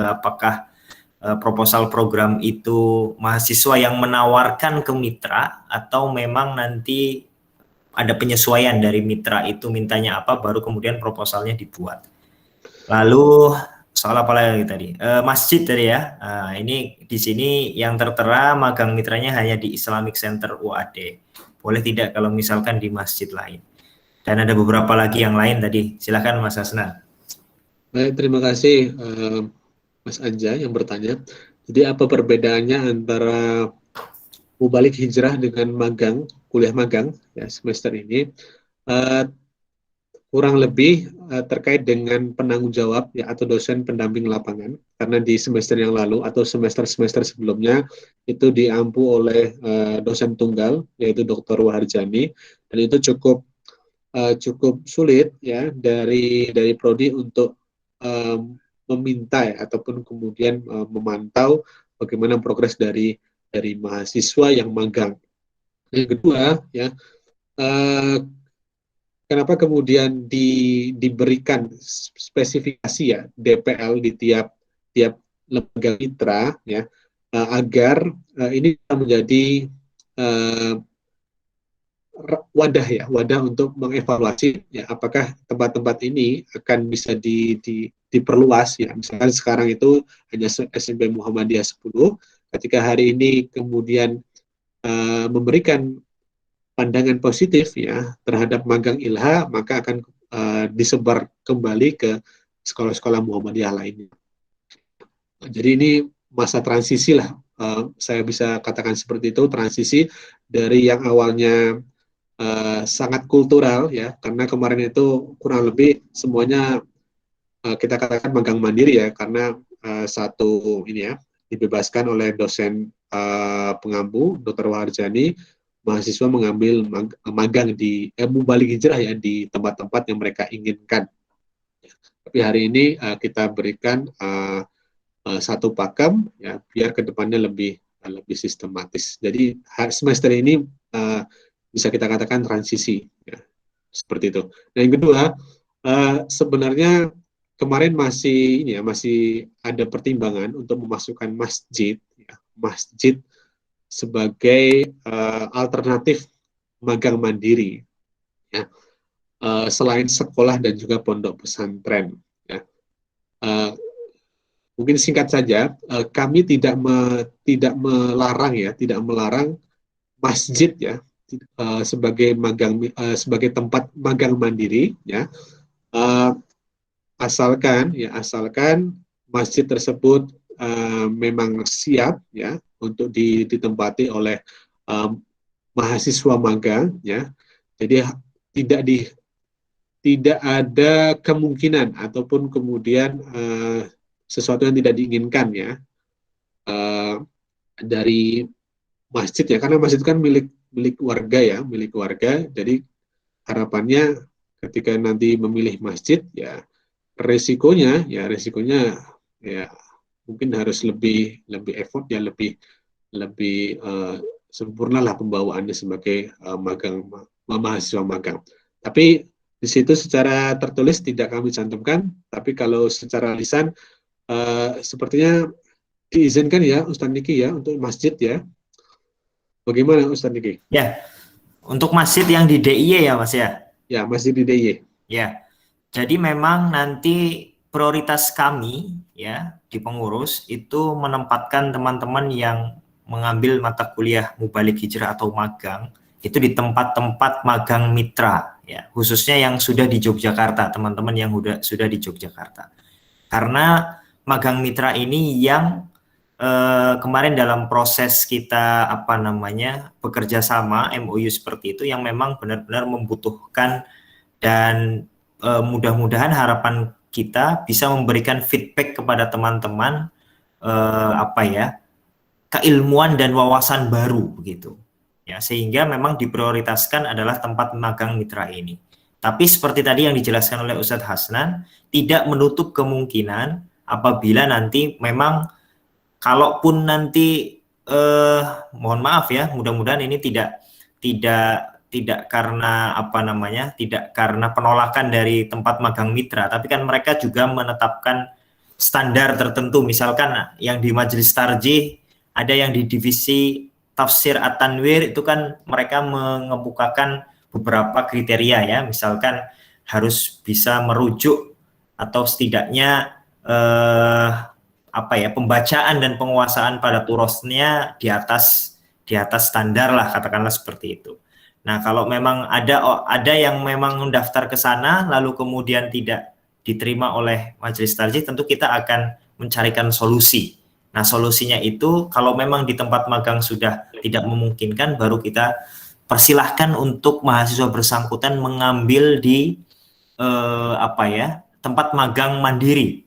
Apakah proposal program itu mahasiswa yang menawarkan ke mitra atau memang nanti ada penyesuaian dari mitra itu mintanya apa baru kemudian proposalnya dibuat. Lalu soal apa lagi tadi? Masjid tadi ya. Ini di sini yang tertera magang mitranya hanya di Islamic Center UAD. Boleh tidak kalau misalkan di masjid lain? Dan ada beberapa lagi yang lain tadi. Silakan Mas Hasnan. Baik, terima kasih Mas Anja yang bertanya. Jadi apa perbedaannya antara mubalik hijrah dengan magang, kuliah magang ya semester ini? Kurang lebih terkait dengan penanggung jawab ya atau dosen pendamping lapangan, karena di semester yang lalu atau semester-semester sebelumnya itu diampu oleh dosen tunggal yaitu Dr. Waharjani, dan itu cukup sulit ya dari prodi untuk meminta ya, ataupun kemudian memantau bagaimana progres dari mahasiswa yang magang. Yang kedua ya, kenapa kemudian diberikan spesifikasi ya DPL di tiap lembaga mitra ya, agar ini menjadi wadah untuk mengevaluasi ya apakah tempat-tempat ini akan bisa diperluas ya. Misalkan sekarang itu hanya SMP Muhammadiyah 10, ketika hari ini kemudian memberikan pandangan positif ya terhadap magang ILHA, maka akan disebar kembali ke sekolah-sekolah Muhammadiyah lainnya. Jadi ini masa transisi lah, saya bisa katakan seperti itu, transisi dari yang awalnya sangat kultural ya, karena kemarin itu kurang lebih semuanya kita katakan magang mandiri ya, karena satu ini ya dibebaskan oleh dosen pengampu Dr. Waharjani, mahasiswa mengambil magang di mubalik hijrah ya di tempat-tempat yang mereka inginkan. Tapi hari ini kita berikan satu pakem ya biar kedepannya lebih sistematis. Jadi semester ini bisa kita katakan transisi ya, seperti itu. Nah, yang kedua sebenarnya kemarin masih ada pertimbangan untuk memasukkan masjid sebagai alternatif magang mandiri ya, selain sekolah dan juga pondok pesantren ya. Mungkin singkat saja, kami tidak melarang masjid ya sebagai tempat magang mandiri ya, asalkan masjid tersebut memang siap ya untuk ditempati oleh mahasiswa magang ya. Jadi tidak ada kemungkinan ataupun kemudian sesuatu yang tidak diinginkan ya dari masjid ya, karena masjid kan milik warga. Jadi harapannya ketika nanti memilih masjid ya resikonya ya mungkin harus lebih effort ya, lebih sempurna lah pembawaannya sebagai mahasiswa magang. Tapi di situ secara tertulis tidak kami cantumkan, tapi kalau secara lisan sepertinya diizinkan ya Ustaz Niki ya untuk masjid ya. Bagaimana Ustaz Niki? Ya, untuk masjid yang di DIY ya Mas ya? Ya, masjid di DIY. Ya, jadi memang nanti prioritas kami ya di pengurus itu menempatkan teman-teman yang mengambil mata kuliah mubalik hijrah atau magang itu di tempat-tempat magang mitra ya, khususnya yang sudah di Yogyakarta, teman-teman yang sudah di Yogyakarta. Karena magang mitra ini yang kemarin dalam proses kita bekerja sama MOU seperti itu yang memang benar-benar membutuhkan, dan mudah-mudahan harapan kita bisa memberikan feedback kepada teman-teman keilmuan dan wawasan baru begitu. Ya, sehingga memang diprioritaskan adalah tempat magang mitra ini. Tapi seperti tadi yang dijelaskan oleh Ustadz Hasnan, tidak menutup kemungkinan apabila nanti memang kalaupun nanti mohon maaf ya, mudah-mudahan ini tidak karena tidak karena penolakan dari tempat magang mitra, tapi kan mereka juga menetapkan standar tertentu, misalkan yang di Majelis Tarjih, ada yang di divisi Tafsir At-Tanwir itu kan mereka mengemukakan beberapa kriteria ya, misalkan harus bisa merujuk atau setidaknya pembacaan dan penguasaan pada turosnya di atas standar lah, katakanlah seperti itu. Nah, kalau memang ada yang memang mendaftar ke sana lalu kemudian tidak diterima oleh Majelis Tarjih, tentu kita akan mencarikan solusi. Nah, solusinya itu kalau memang di tempat magang sudah tidak memungkinkan, baru kita persilahkan untuk mahasiswa bersangkutan mengambil di tempat magang mandiri.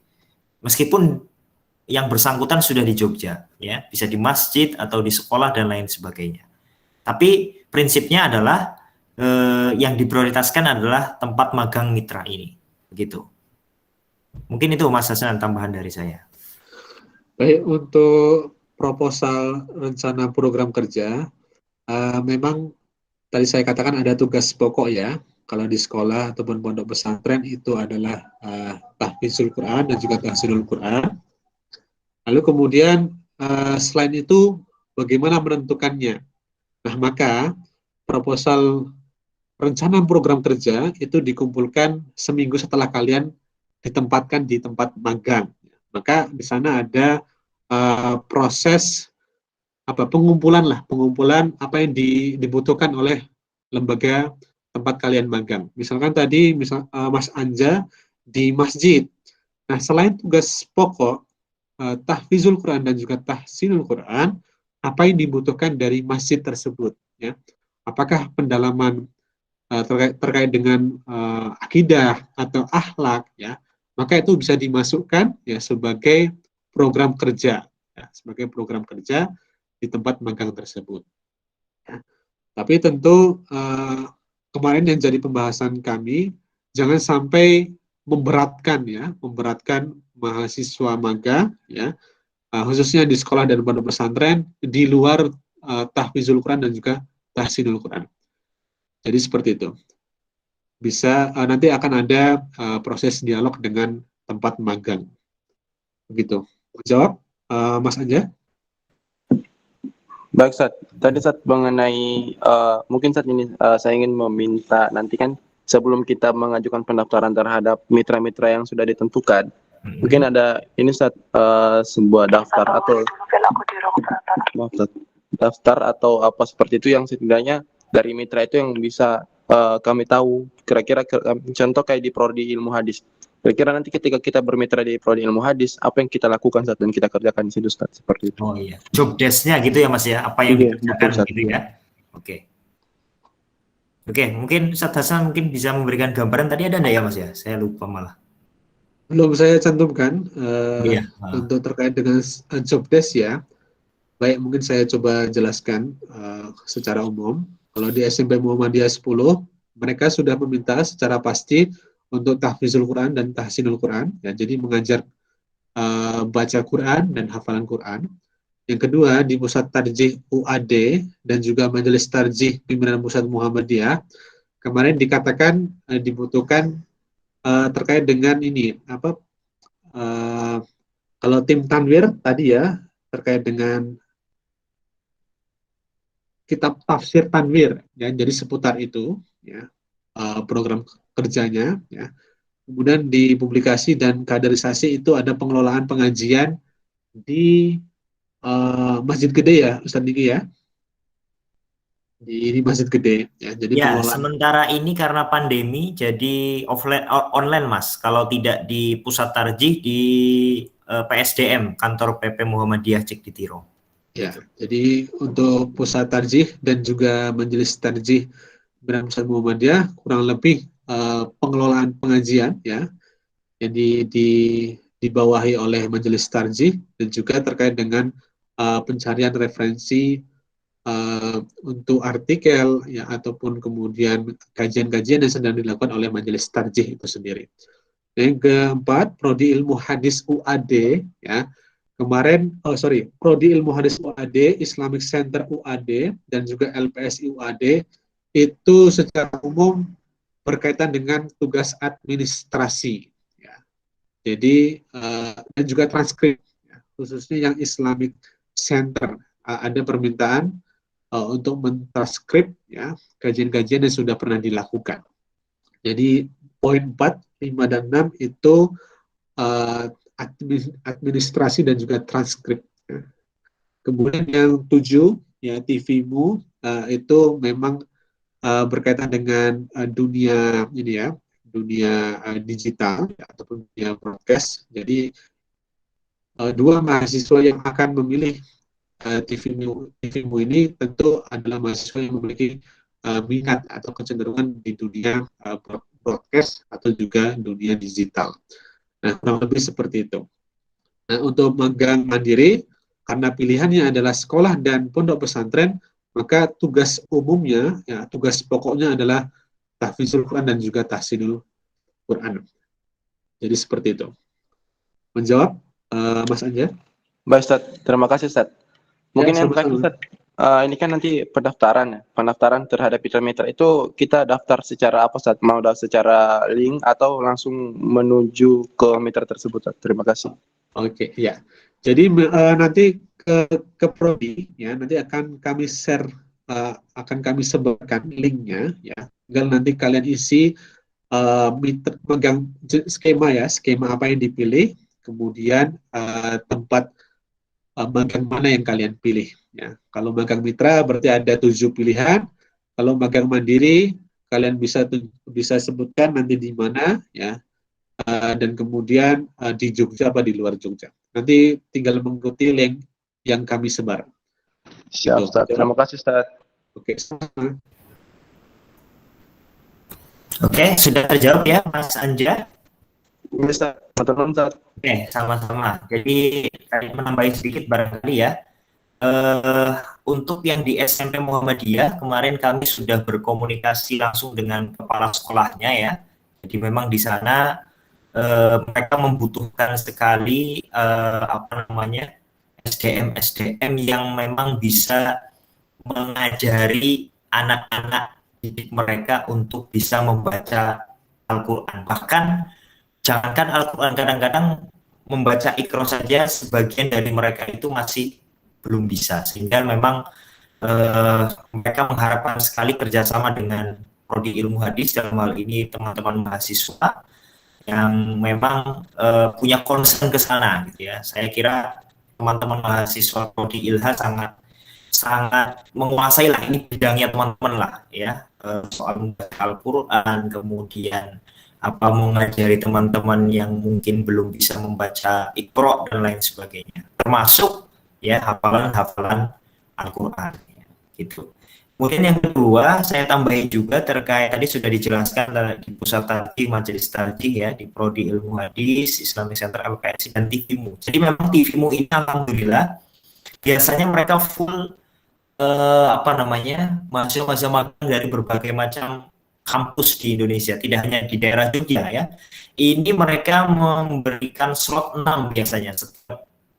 Meskipun yang bersangkutan sudah di Jogja, ya, bisa di masjid atau di sekolah dan lain sebagainya. Tapi prinsipnya adalah yang diprioritaskan adalah tempat magang mitra ini, begitu. Mungkin itu Mas Hasan tambahan dari saya. Baik, untuk proposal rencana program kerja, memang tadi saya katakan ada tugas pokok ya. Kalau di sekolah ataupun pondok pesantren itu adalah tahfizul Quran dan juga tahsinul Quran. Lalu kemudian selain itu bagaimana menentukannya? Nah, maka proposal rencana program kerja itu dikumpulkan seminggu setelah kalian ditempatkan di tempat magang. Maka di sana ada proses pengumpulan apa yang dibutuhkan oleh lembaga tempat kalian magang. Misalkan tadi Mas Anja di masjid. Nah, selain tugas pokok tahfizul Quran dan juga tahsinul Quran, apa yang dibutuhkan dari masjid tersebut ya? Apakah pendalaman terkait dengan akidah atau akhlak ya? Maka itu bisa dimasukkan ya sebagai program kerja ya, sebagai program kerja di tempat magang tersebut ya. Tapi tentu kemarin yang jadi pembahasan kami, jangan sampai memberatkan mahasiswa magang ya, khususnya di sekolah dan pondok pesantren di luar tahfizul Quran dan juga tahsinul Quran. Jadi seperti itu. Bisa nanti akan ada proses dialog dengan tempat magang. Begitu. Jawab, Mas Anja? Baik, Ustaz. Tadi Ustaz mengenai mungkin saat ini saya ingin meminta nanti kan sebelum kita mengajukan pendaftaran terhadap mitra-mitra yang sudah ditentukan, mungkin ada ini Ustaz sebuah daftar atau apa seperti itu yang setidaknya dari mitra itu yang bisa kami tahu kira-kira contoh kayak di prodi ilmu hadis. Kira-kira nanti ketika kita bermitra di prodi ilmu hadis, apa yang kita lakukan saat dan kita kerjakan di situ Ustaz, seperti itu. Oh iya, job desk-nya gitu ya Mas ya, apa yang dikerjakan gitu ya. Oke. Oke, mungkin Ustaz Hasan mungkin bisa memberikan gambaran, tadi ada enggak ya Mas ya? Saya lupa malah. Belum saya cantumkan untuk terkait dengan job desk ya. Baik, mungkin saya coba jelaskan secara umum. Kalau di SMP Muhammadiyah 10, mereka sudah meminta secara pasti untuk tahfizul Quran dan tahsinul Quran, ya, jadi mengajar baca Quran dan hafalan Quran. Yang kedua, di Pusat Tarjih UAD dan juga Majelis Tarjih Pimpinan Pusat Muhammadiyah, kemarin dikatakan dibutuhkan terkait dengan ini apa kalau tim Tanwir tadi ya terkait dengan kitab tafsir Tanwir ya, jadi seputar itu ya program kerjanya ya. Kemudian di publikasi dan kaderisasi itu ada pengelolaan pengajian di Masjid Gede ya Ustaz Niki ya, di Masjid Gede ya. Jadi Ya, pengelolaan sementara ini karena pandemi jadi offline online Mas. Kalau tidak di pusat tarjih di PSDM kantor PP Muhammadiyah Cekditiro. ya. Jadi untuk pusat tarjih dan juga majelis tarjih Brand Pusat Muhammadiyah kurang lebih pengelolaan pengajian ya, jadi dibawahi oleh majelis tarjih dan juga terkait dengan pencarian referensi untuk artikel ya ataupun kemudian kajian-kajian yang sedang dilakukan oleh majelis tarjih itu sendiri. Yang keempat, Prodi Ilmu Hadis UAD ya. Kemarin, Prodi Ilmu Hadis UAD, Islamic Center UAD dan juga LPSI UAD itu secara umum berkaitan dengan tugas administrasi ya. Jadi dan juga transkrip ya, khususnya yang Islamic Center ada permintaan untuk mentranskrip ya kajian-kajian yang sudah pernah dilakukan. Jadi poin 4, 5 dan 6 itu administrasi dan juga transkrip. Ya. Kemudian yang 7 ya TVMU itu memang berkaitan dengan dunia ini ya, dunia digital ya, ataupun dunia broadcast. Jadi dua mahasiswa yang akan memilih TVMU ini tentu adalah mahasiswa yang memiliki minat atau kecenderungan di dunia broadcast atau juga dunia digital. Nah, kurang lebih seperti itu. Nah, untuk magang mandiri, karena pilihannya adalah sekolah dan pondok pesantren, maka tugas umumnya, ya, tugas pokoknya adalah tahfizul Quran dan juga tahsinul Quran. Jadi seperti itu. Menjawab, Mas Anja? Baik Ustaz, terima kasih Ustaz. Mungkin Ya, yang terakhir Ustaz, ini kan nanti pendaftaran ya, pendaftaran terhadap mitra-mitra itu kita daftar secara apa Ustaz? Mau daftar secara link atau langsung menuju ke mitra tersebut Ustaz? Terima kasih. Oke, ya. Jadi nanti ke prodi ya, nanti akan kami share, akan kami sebarkan linknya ya. Tinggal nanti kalian isi megang skema ya, skema apa yang dipilih, kemudian tempat magang mana yang kalian pilih ya. Kalau magang mitra berarti ada 7 pilihan. Kalau magang mandiri kalian bisa sebutkan nanti di mana ya. Dan kemudian di Jogja apa di luar Jogja. Nanti tinggal mengikuti link yang kami sebar. Siap Ustaz. Terima kasih Ustaz. Oke, sama. Oke, sudah terjawab ya Mas Anja? Ini Ustaz, Ustaz. Oke, sama-sama. Jadi saya menambahin sedikit barangkali ya. Untuk yang di SMP Muhammadiyah kemarin kami sudah berkomunikasi langsung dengan kepala sekolahnya ya. Jadi memang di sana mereka membutuhkan sekali SDM yang memang bisa mengajari anak-anak didik mereka untuk bisa membaca Al-Quran. Bahkan jangankan Al-Quran, kadang-kadang membaca Iqra saja sebagian dari mereka itu masih belum bisa, sehingga memang mereka mengharapkan sekali kerjasama dengan Prodi Ilmu Hadis, dalam hal ini teman-teman mahasiswa yang memang punya concern ke sana gitu ya. Saya kira teman-teman mahasiswa Prodi Ilha sangat menguasai lah, ini bidangnya teman-teman lah ya, soal membaca Al-Quran, kemudian mengajari teman-teman yang mungkin belum bisa membaca Iqra dan lain sebagainya, termasuk ya hafalan-hafalan Al-Quran ya, gitu. Kemudian yang kedua, saya tambahin juga terkait tadi sudah dijelaskan di pusat tarjih, majelis tarjih ya, di Prodi Ilmu Hadis, Islamic Center LPSI dan TVMU. Jadi memang TVMU ini alhamdulillah biasanya mereka full mahasiswa magang dari berbagai macam kampus di Indonesia, tidak hanya di daerah Jogja ya. Ini mereka memberikan slot 6 biasanya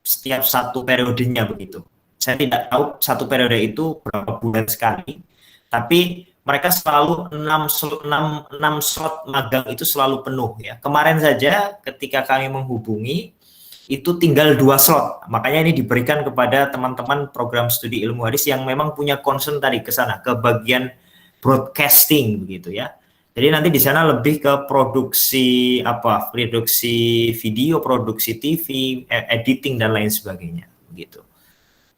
setiap satu periodenya begitu. Saya tidak tahu satu periode itu berapa bulan sekali, tapi mereka selalu 6 slot magang itu selalu penuh ya. Kemarin saja ketika kami menghubungi itu tinggal 2 slot. Makanya ini diberikan kepada teman-teman program studi ilmu hadis yang memang punya concern tadi ke sana, ke bagian broadcasting begitu ya. Jadi nanti di sana lebih ke produksi produksi video, produksi TV, editing dan lain sebagainya begitu.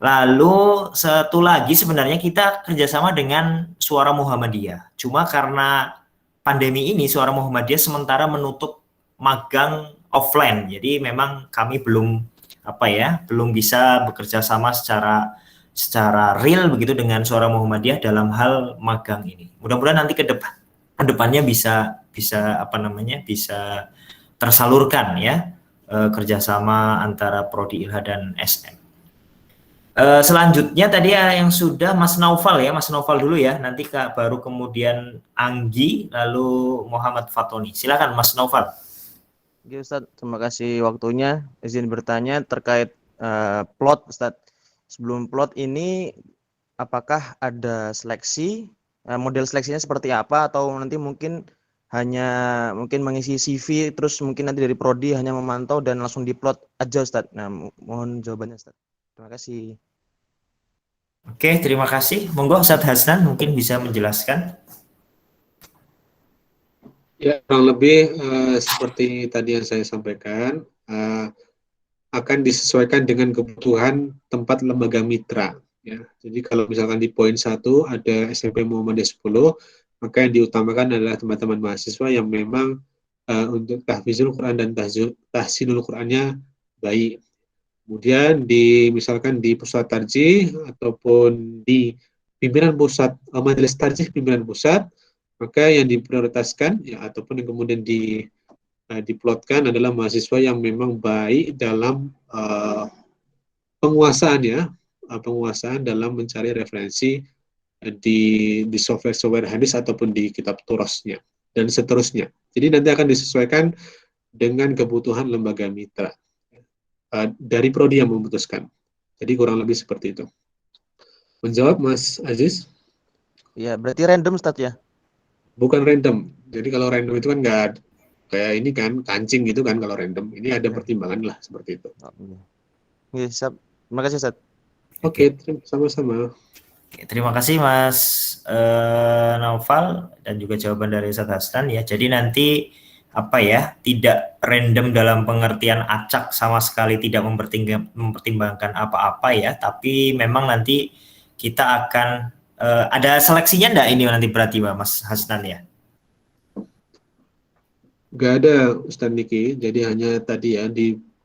Lalu satu lagi sebenarnya kita kerjasama dengan Suara Muhammadiyah. Cuma karena pandemi ini Suara Muhammadiyah sementara menutup magang offline. Jadi memang kami belum bisa bekerja sama secara real begitu dengan Suara Muhammadiyah dalam hal magang ini. Mudah-mudahan nanti kedepannya bisa tersalurkan ya kerjasama antara Prodi Ilha dan SM. Selanjutnya tadi yang sudah Mas Naufal ya, Mas Naufal dulu ya, nanti baru kemudian Anggi, lalu Muhammad Fatoni. Silakan Mas Naufal. Oke Ustadz, terima kasih waktunya. Izin bertanya terkait plot Ustadz. Sebelum plot ini, apakah ada seleksi? Model seleksinya seperti apa? Atau nanti mungkin hanya mengisi CV, terus mungkin nanti dari Prodi hanya memantau dan langsung diplot aja Ustadz. Nah, mohon jawabannya Ustadz. Terima kasih. Oke, terima kasih. Monggo Ustadz Hasnan mungkin bisa menjelaskan. Ya, kurang lebih seperti tadi yang saya sampaikan, akan disesuaikan dengan kebutuhan tempat lembaga mitra. Ya. Jadi kalau misalkan di poin 1 ada SMP Muhammadiyah 10, maka yang diutamakan adalah teman-teman mahasiswa yang memang untuk tahfizul Quran dan tahsinul Qurannya baik. Kemudian misalkan di pusat tarjih ataupun di pimpinan pusat, majelis tarjih pimpinan pusat, maka yang diprioritaskan ya ataupun yang kemudian diplotkan adalah mahasiswa yang memang baik dalam penguasaan dalam mencari referensi di software hadis ataupun di kitab turasnya dan seterusnya. Jadi nanti akan disesuaikan dengan kebutuhan lembaga mitra dari prodi yang memutuskan. Jadi kurang lebih seperti itu. Menjawab Mas Aziz? Ya, berarti random Ustadz ya? Bukan random. Jadi kalau random itu kan nggak kayak ini kan kancing gitu kan kalau random. Ini ada pertimbangan lah seperti itu. Oke, siap. Terima kasih Ustadz. Oke, sama-sama. Terima kasih Mas Naufal dan juga jawaban dari Ustadz Hasnan ya. Jadi nanti tidak random dalam pengertian acak sama sekali tidak mempertimbangkan apa-apa ya, tapi memang nanti kita akan ada seleksinya enggak ini nanti berarti Mas Hasnan ya? Nggak ada Ustadz Niki, jadi hanya tadi ya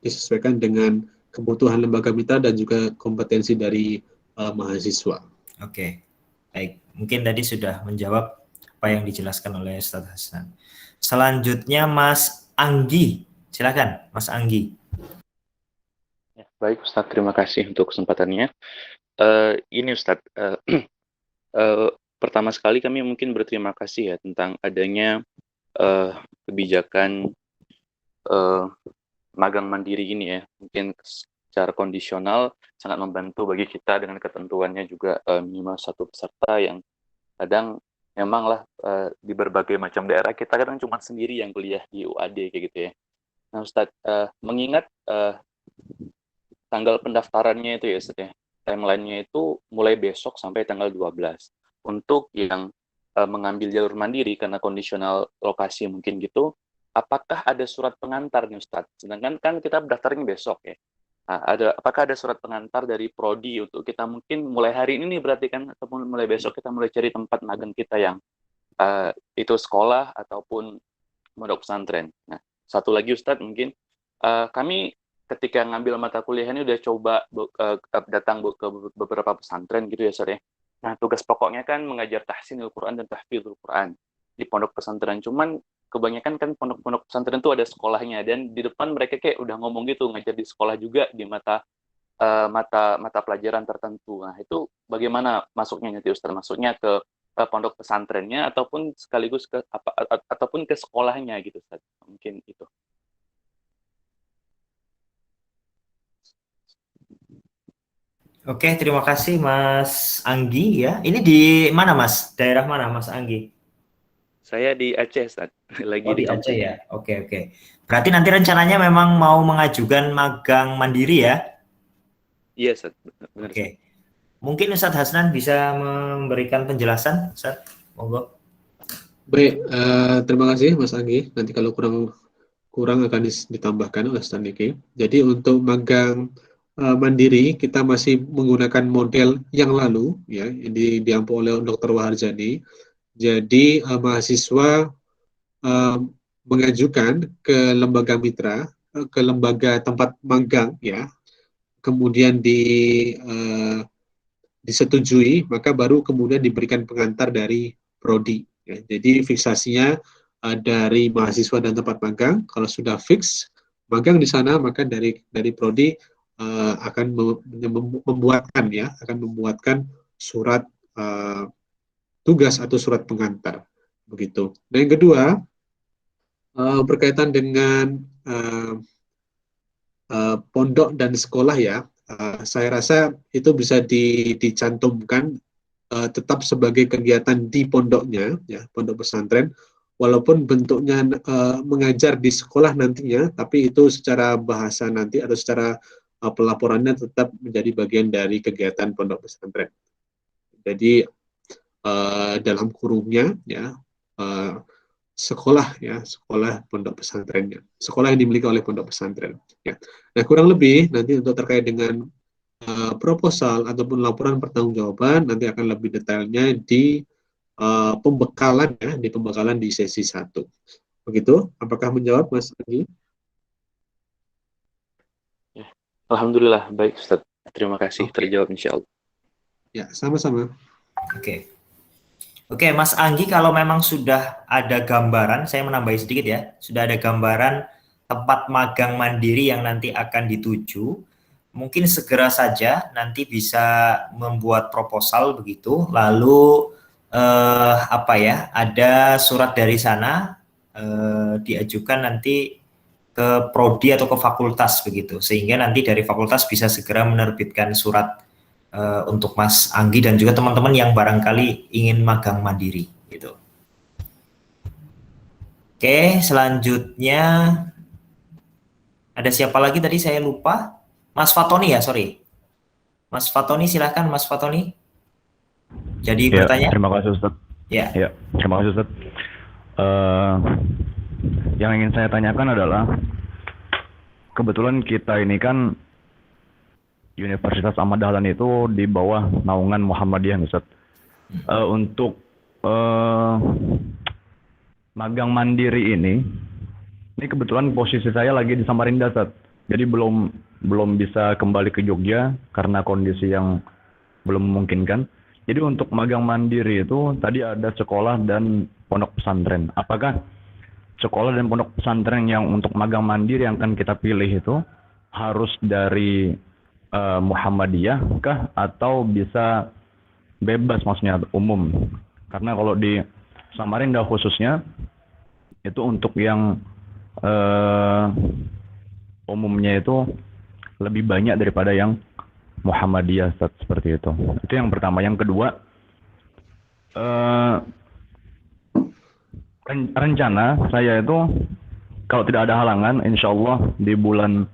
disesuaikan dengan kebutuhan lembaga mitra dan juga kompetensi dari mahasiswa. Oke, baik. Mungkin tadi sudah menjawab apa yang dijelaskan oleh Ustadz Hasnan. Selanjutnya Mas Anggi, silakan Mas Anggi. Ya, baik Ustadz, terima kasih untuk kesempatannya. Ini Ustadz, pertama sekali kami mungkin berterima kasih ya tentang adanya kebijakan magang mandiri ini ya. Mungkin secara kondisional sangat membantu bagi kita dengan ketentuannya juga minimal 1 peserta yang kadang memanglah di berbagai macam daerah kita kadang cuma sendiri yang kuliah di UAD kayak gitu ya. Nah Ustadz, mengingat tanggal pendaftarannya itu ya Ustadz ya, timeline-nya itu mulai besok sampai tanggal 12. Untuk yang mengambil jalur mandiri karena kondisional lokasi mungkin gitu, apakah ada surat pengantar nih Ustadz? Sedangkan kan kita daftarnya besok ya. Nah, apakah ada surat pengantar dari Prodi untuk kita mungkin mulai hari ini berarti kan, ataupun mulai besok kita mulai cari tempat magang kita yang itu sekolah ataupun pondok pesantren. Nah, satu lagi Ustadz mungkin kami ketika ngambil mata kuliah ini udah coba datang ke beberapa pesantren gitu ya Ustadz ya. Nah, tugas pokoknya kan mengajar tahsinul Quran dan tahfidzul Quran di pondok pesantren. Cuman kebanyakan kan pondok-pondok pesantren itu ada sekolahnya dan di depan mereka kayak udah ngomong gitu ngajar di sekolah juga di mata pelajaran tertentu. Nah, itu bagaimana masuknya nanti Ustaz? Masuknya ke pondok pesantrennya ataupun sekaligus ataupun ke sekolahnya gitu Ustaz. Mungkin itu. Oke, terima kasih Mas Anggi ya. Ini di mana Mas? Daerah mana Mas Anggi? Saya di Aceh, Ustaz. Lagi Oh di di Aceh kampung. ya. Oke. Berarti nanti rencananya memang mau mengajukan magang mandiri ya? Iya, Ustaz. Benar, Ustaz. Oke. Mungkin Ustadz Hasnan bisa memberikan penjelasan, Ustadz. Monggo. Baik, terima kasih Mas Anggi. Nanti kalau kurang akan ditambahkan oleh Ustaz Niki. Jadi untuk magang mandiri kita masih menggunakan model yang lalu ya, ini diampu oleh Dr. Waharjani. Jadi mahasiswa mengajukan ke lembaga mitra, ke lembaga tempat magang ya, kemudian disetujui, maka baru kemudian diberikan pengantar dari prodi. Ya. Jadi fiksasinya dari mahasiswa dan tempat magang. Kalau sudah fix magang di sana, maka dari prodi akan membuatkan surat tugas atau surat pengantar begitu. Nah yang kedua berkaitan dengan pondok dan sekolah ya, saya rasa itu bisa dicantumkan tetap sebagai kegiatan di pondoknya, ya pondok pesantren, walaupun bentuknya mengajar di sekolah nantinya, tapi itu secara bahasa nanti atau secara pelaporannya tetap menjadi bagian dari kegiatan pondok pesantren. Jadi dalam kurungnya ya sekolah ya, sekolah pondok pesantrennya, sekolah yang dimiliki oleh pondok pesantren ya. Nah kurang lebih nanti untuk terkait dengan proposal ataupun laporan pertanggungjawaban nanti akan lebih detailnya di pembekalan ya, di pembekalan di sesi 1. Begitu, apakah menjawab Mas Agi? Ya. Alhamdulillah, baik Ustaz. Terima kasih, terjawab insya Allah. Ya, sama-sama. Oke, Mas Anggi, kalau memang sudah ada gambaran, saya menambahi sedikit ya, sudah ada gambaran tempat magang mandiri yang nanti akan dituju, mungkin segera saja nanti bisa membuat proposal begitu, lalu ada surat dari sana diajukan nanti ke prodi atau ke fakultas begitu, sehingga nanti dari fakultas bisa segera menerbitkan surat untuk Mas Anggi dan juga teman-teman yang barangkali ingin magang mandiri gitu. Oke, selanjutnya ada siapa lagi tadi saya lupa? Mas Fatoni ya, sorry. Mas Fatoni silahkan Mas Fatoni. Jadi ya, bertanya. Terima kasih Ustaz. Ya, terima kasih Ustaz. Yang ingin saya tanyakan adalah kebetulan kita ini kan Universitas Ahmad Dahlan itu di bawah naungan Muhammadiyah, Ustaz. Untuk magang mandiri ini kebetulan posisi saya lagi di Samarinda, Ustaz. Jadi belum bisa kembali ke Jogja karena kondisi yang belum memungkinkan. Jadi untuk magang mandiri itu tadi ada sekolah dan pondok pesantren. Apakah sekolah dan pondok pesantren yang untuk magang mandiri yang akan kita pilih itu harus dari Muhammadiyah kah atau bisa bebas, maksudnya umum? Karena kalau di Samarinda khususnya itu untuk yang umumnya itu lebih banyak daripada yang Muhammadiyah, seperti itu. Itu yang pertama. Yang kedua, rencana saya itu kalau tidak ada halangan, insya Allah di bulan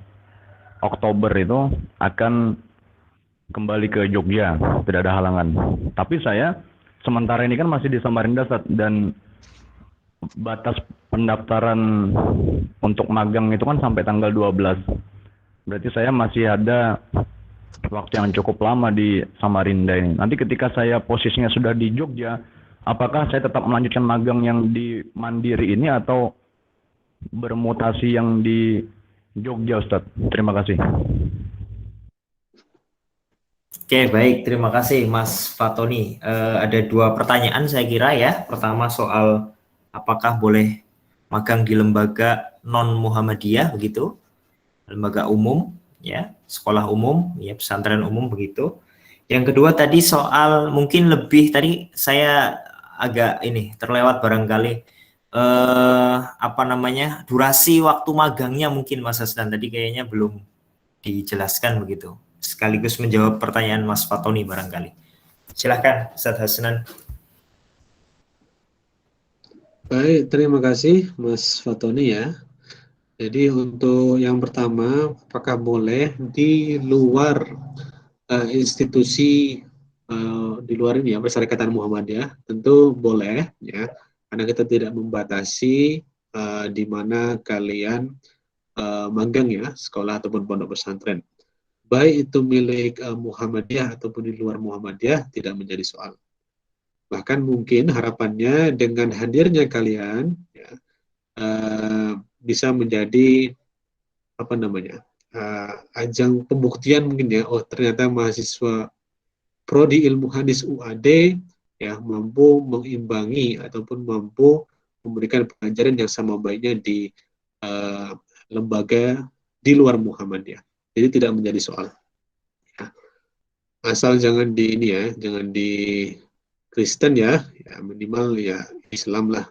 Oktober itu akan kembali ke Jogja, tidak ada halangan. Tapi saya sementara ini kan masih di Samarinda, dan batas pendaftaran untuk magang itu kan sampai tanggal 12. Berarti saya masih ada waktu yang cukup lama di Samarinda ini. Nanti ketika saya posisinya sudah di Jogja, apakah saya tetap melanjutkan magang yang di Mandiri ini atau bermutasi yang di Jogja, Ustaz? Terima kasih. Oke, baik. Terima kasih Mas Fatoni. Ada dua pertanyaan saya kira ya. Pertama soal apakah boleh magang di lembaga non-Muhammadiyah begitu, lembaga umum, ya, sekolah umum, ya, pesantren umum begitu. Yang kedua tadi soal mungkin lebih tadi saya agak terlewat barangkali durasi waktu magangnya mungkin Mas Hasnan tadi kayaknya belum dijelaskan begitu. sekaligus menjawab pertanyaan Mas Fatoni barangkali. Silahkan Ustadz Hasnan. Baik, terima kasih Mas Fatoni ya. Jadi untuk yang pertama, apakah boleh di luar institusi di luar ini ya, Perserikatan Muhammadiyah? Tentu boleh ya, karena kita tidak membatasi di mana kalian magang ya, sekolah ataupun pondok pesantren. Baik itu milik Muhammadiyah ataupun di luar Muhammadiyah tidak menjadi soal. Bahkan mungkin harapannya dengan hadirnya kalian ya, bisa menjadi apa namanya ajang pembuktian mungkin ya, oh ternyata mahasiswa prodi ilmu hadis UAD ya mampu mengimbangi ataupun mampu memberikan pengajaran yang sama baiknya di lembaga di luar Muhammadiyah. Jadi tidak menjadi soal. Ya. Asal jangan di ini ya, jangan di Kristen ya, ya minimal ya Islam lah.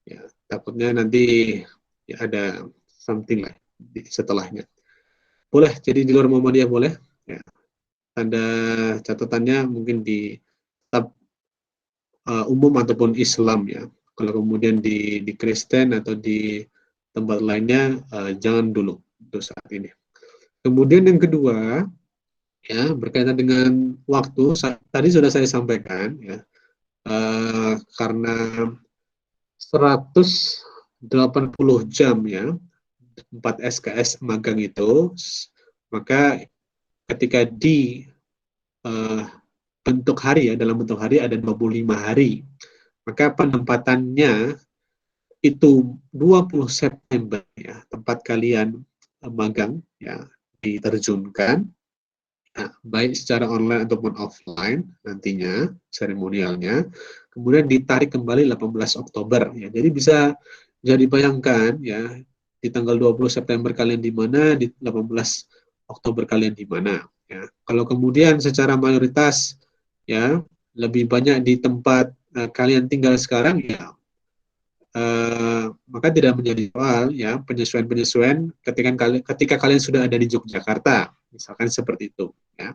Ya, takutnya nanti ya ada something lah setelahnya. Boleh, jadi di luar Muhammadiyah boleh. Ya. Tanda catatannya mungkin di tab umum ataupun Islam ya. Kalau kemudian di Kristen atau di tempat lainnya jangan dulu untuk saat ini. Kemudian yang kedua ya berkaitan dengan waktu tadi sudah saya sampaikan ya karena 180 jam ya 4 SKS magang itu, maka ketika di bentuk hari ya, dalam bentuk hari ada 25 hari, maka penempatannya itu 20 September ya, tempat kalian magang ya diterjunkan, nah, baik secara online ataupun offline nantinya seremonialnya, kemudian ditarik kembali 18 Oktober ya, jadi bisa dibayangkan ya di tanggal 20 September kalian di mana, di 18 Oktober kalian di mana ya. Kalau kemudian secara mayoritas ya lebih banyak di tempat kalian tinggal sekarang ya maka tidak menjadi soal ya penyesuaian ketika kalian sudah ada di Yogyakarta misalkan seperti itu ya.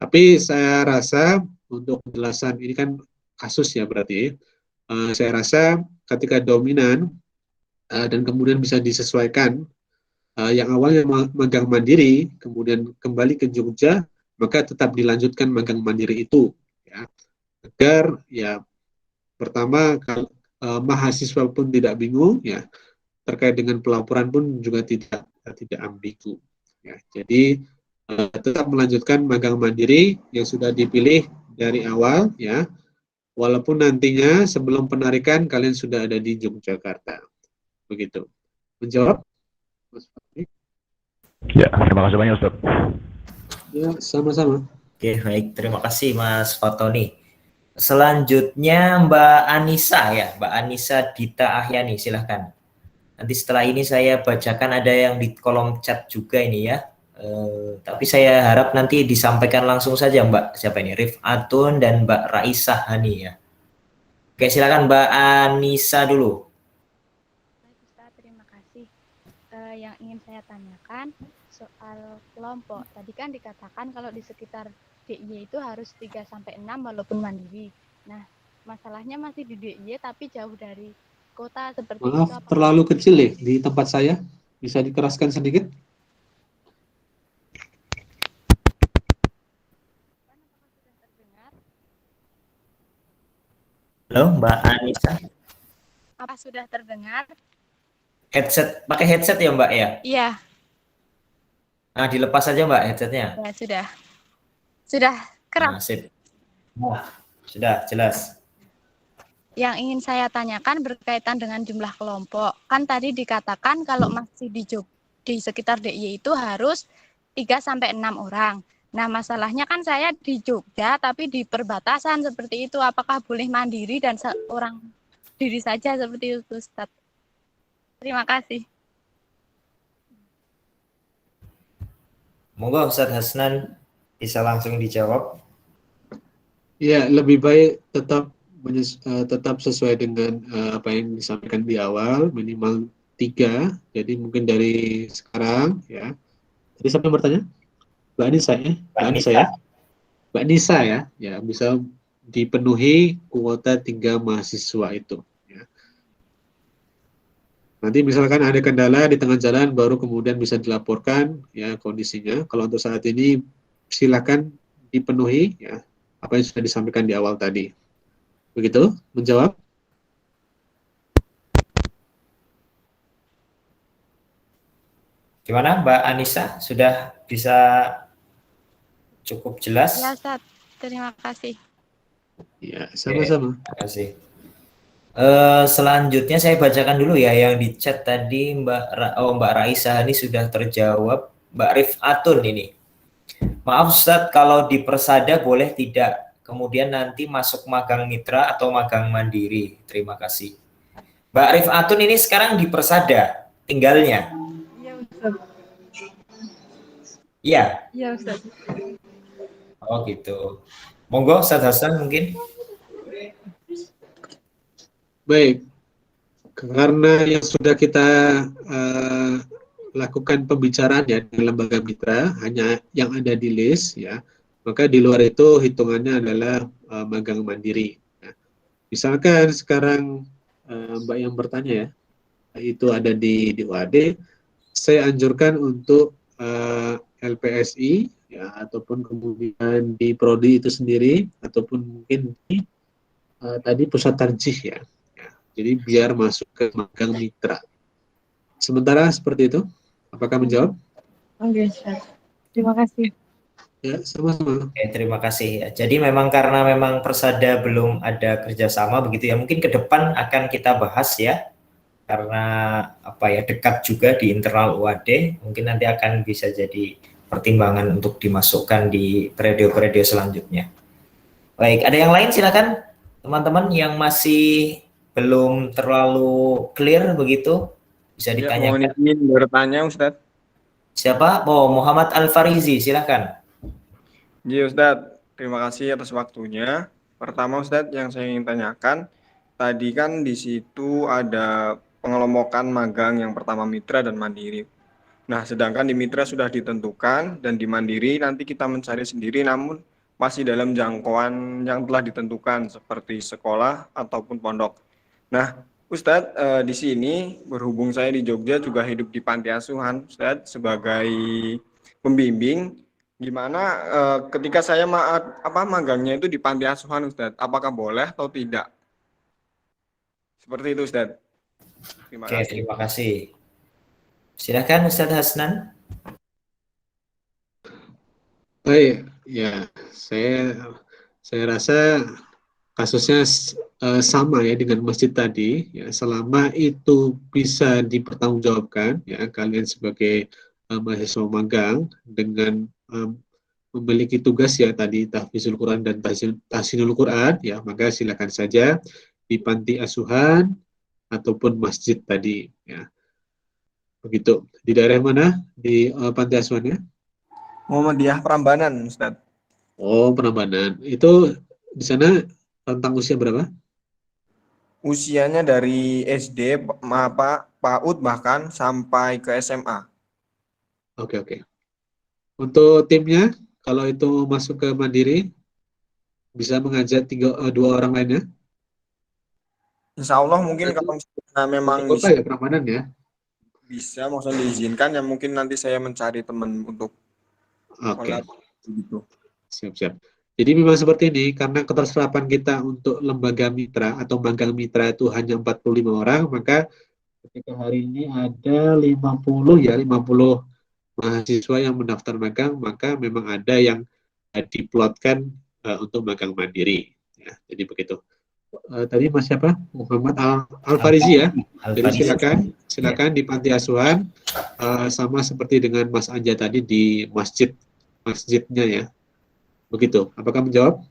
Tapi saya rasa untuk penjelasan ini kan kasus ya berarti saya rasa ketika dominan dan kemudian bisa disesuaikan yang awalnya magang mandiri kemudian kembali ke Jogja, maka tetap dilanjutkan magang mandiri itu ya, agar ya pertama mahasiswa pun tidak bingung ya, terkait dengan pelaporan pun juga tidak ambigu ya. Jadi tetap melanjutkan magang mandiri yang sudah dipilih dari awal ya, walaupun nantinya sebelum penarikan kalian sudah ada di Yogyakarta. Begitu. Menjawab? Ya, terima kasih banyak Ustaz. Ya, sama-sama. Oke, baik. Terima kasih Mas Fatoni. Selanjutnya Mbak Anissa ya, Mbak Anissa Dita Ahyani, silahkan. Nanti setelah ini saya bacakan ada yang di kolom chat juga ini ya. Tapi saya harap nanti disampaikan langsung saja Mbak, siapa ini? Rifatun dan Mbak Raisah Hani ya. Oke, silakan Mbak Anissa dulu. Baik Ustaz, terima kasih. Yang ingin saya tanyakan soal kelompok. Tadi kan dikatakan kalau di sekitar DIY itu harus 3-6 walaupun mandiri. Nah, masalahnya masih di DIY tapi jauh dari kota seperti itu. Maaf, terlalu kecil ya di tempat saya. Bisa dikeraskan sedikit? Halo, Mbak Anissa. Apa sudah terdengar? Headset, pakai headset ya Mbak ya? Iya. Nah, dilepas aja Mbak headsetnya. Ya, sudah. Sudah keras. Nah, sip. Nah, sudah jelas. Yang ingin saya tanyakan berkaitan dengan jumlah kelompok. Kan tadi dikatakan kalau masih di sekitar DIY itu harus 3-6 orang. Nah, masalahnya kan saya di Jogja tapi di perbatasan seperti itu. Apakah boleh mandiri dan seorang diri saja seperti itu, Ustaz? Terima kasih. Monggo Ustaz Hasnan bisa langsung dijawab. Ya, lebih baik tetap sesuai dengan apa yang disampaikan di awal, minimal 3. Jadi mungkin dari sekarang ya. Tadi siapa yang bertanya? Mbak Nisa ya, Mbak Nisa ya bisa dipenuhi kuota 3 mahasiswa itu. Ya. Nanti misalkan ada kendala di tengah jalan, baru kemudian bisa dilaporkan ya kondisinya. Kalau untuk saat ini silakan dipenuhi ya apa yang sudah disampaikan di awal tadi. Begitu menjawab? Gimana Mbak Anissa? Sudah bisa cukup jelas? Ya, Ustaz. Terima kasih. Ya, sama-sama. Terima kasih. Selanjutnya saya bacakan dulu ya yang di chat tadi Mbak Raisa ini sudah terjawab. Mbak Rifatun ini. Maaf Ustadz, kalau di Persada boleh tidak? Kemudian nanti masuk magang mitra atau magang mandiri. Terima kasih. Mbak Rifatun ini sekarang di Persada tinggalnya. Iya, Ustaz. Iya. Iya, Ustaz. Oh gitu. Monggo Ustadz Hasan mungkin. Baik, karena yang sudah kita lakukan pembicaraan ya di lembaga mitra hanya yang ada di list ya, maka di luar itu hitungannya adalah magang mandiri. Ya. Misalkan sekarang Mbak yang bertanya ya, itu ada di UAD, saya anjurkan untuk LPSI ya ataupun kemudian di prodi itu sendiri ataupun mungkin di tadi pusat tarjih ya. Jadi biar masuk ke magang mitra. Sementara seperti itu, apakah menjawab? Oke, Ustaz. Terima kasih. Ya, sama-sama. Oke, terima kasih. Jadi memang karena memang Persada belum ada kerjasama begitu ya, mungkin ke depan akan kita bahas ya, karena apa ya dekat juga di internal UAD, mungkin nanti akan bisa jadi pertimbangan untuk dimasukkan di periode-periode selanjutnya. Baik, ada yang lain silakan teman-teman yang masih belum terlalu clear begitu bisa ditanyakan. Ya, mohon izin bertanya Ustadz. Siapa? Oh, Muhammad Al-Farizi, silakan. Ji Ustadz, terima kasih atas waktunya. Pertama Ustadz yang saya ingin tanyakan, tadi kan di situ ada pengelompokan magang yang pertama mitra dan mandiri. Nah, sedangkan di mitra sudah ditentukan dan di mandiri nanti kita mencari sendiri namun masih dalam jangkauan yang telah ditentukan seperti sekolah ataupun pondok. Nah, Ustadz, di sini berhubung saya di Jogja juga hidup di panti asuhan, Ustadz, sebagai pembimbing, gimana ketika saya magangnya itu di panti asuhan, Ustadz, apakah boleh atau tidak? Seperti itu, Ustadz. Terima kasih. Terima kasih. Silakan Ustadz Hasnan. Baik, ya saya rasa kasusnya sama ya dengan masjid tadi ya, selama itu bisa dipertanggungjawabkan ya kalian sebagai mahasiswa magang dengan memiliki tugas ya tadi tahfizul Quran dan tahsinul Quran ya, maka silakan saja di panti asuhan ataupun masjid tadi ya. Begitu. Di daerah mana di panti asuhannya? Muhammadiyah Prambanan, Ustadz. Oh, Prambanan. Itu di sana rentang usia berapa? Usianya dari SD, PAUD bahkan sampai ke SMA. Oke. Untuk timnya, kalau itu masuk ke mandiri, bisa mengajak 2 orang lainnya? Insya Allah mungkin kalau memang kota ya Prambanan ya? Bisa, maksudnya diizinkan ya mungkin nanti saya mencari teman untuk gitu. Siap. Jadi memang seperti ini, karena keterserapan kita untuk lembaga mitra atau magang mitra itu hanya 45 orang, maka ketika hari ini ada 50 mahasiswa yang mendaftar magang, maka memang ada yang diplotkan untuk magang mandiri. Ya, jadi begitu. Tadi Mas siapa? Muhammad Al-Farizi ya. Jadi silakan di panti asuhan sama seperti dengan Mas Anja tadi di masjidnya ya. Begitu. Apakah menjawab?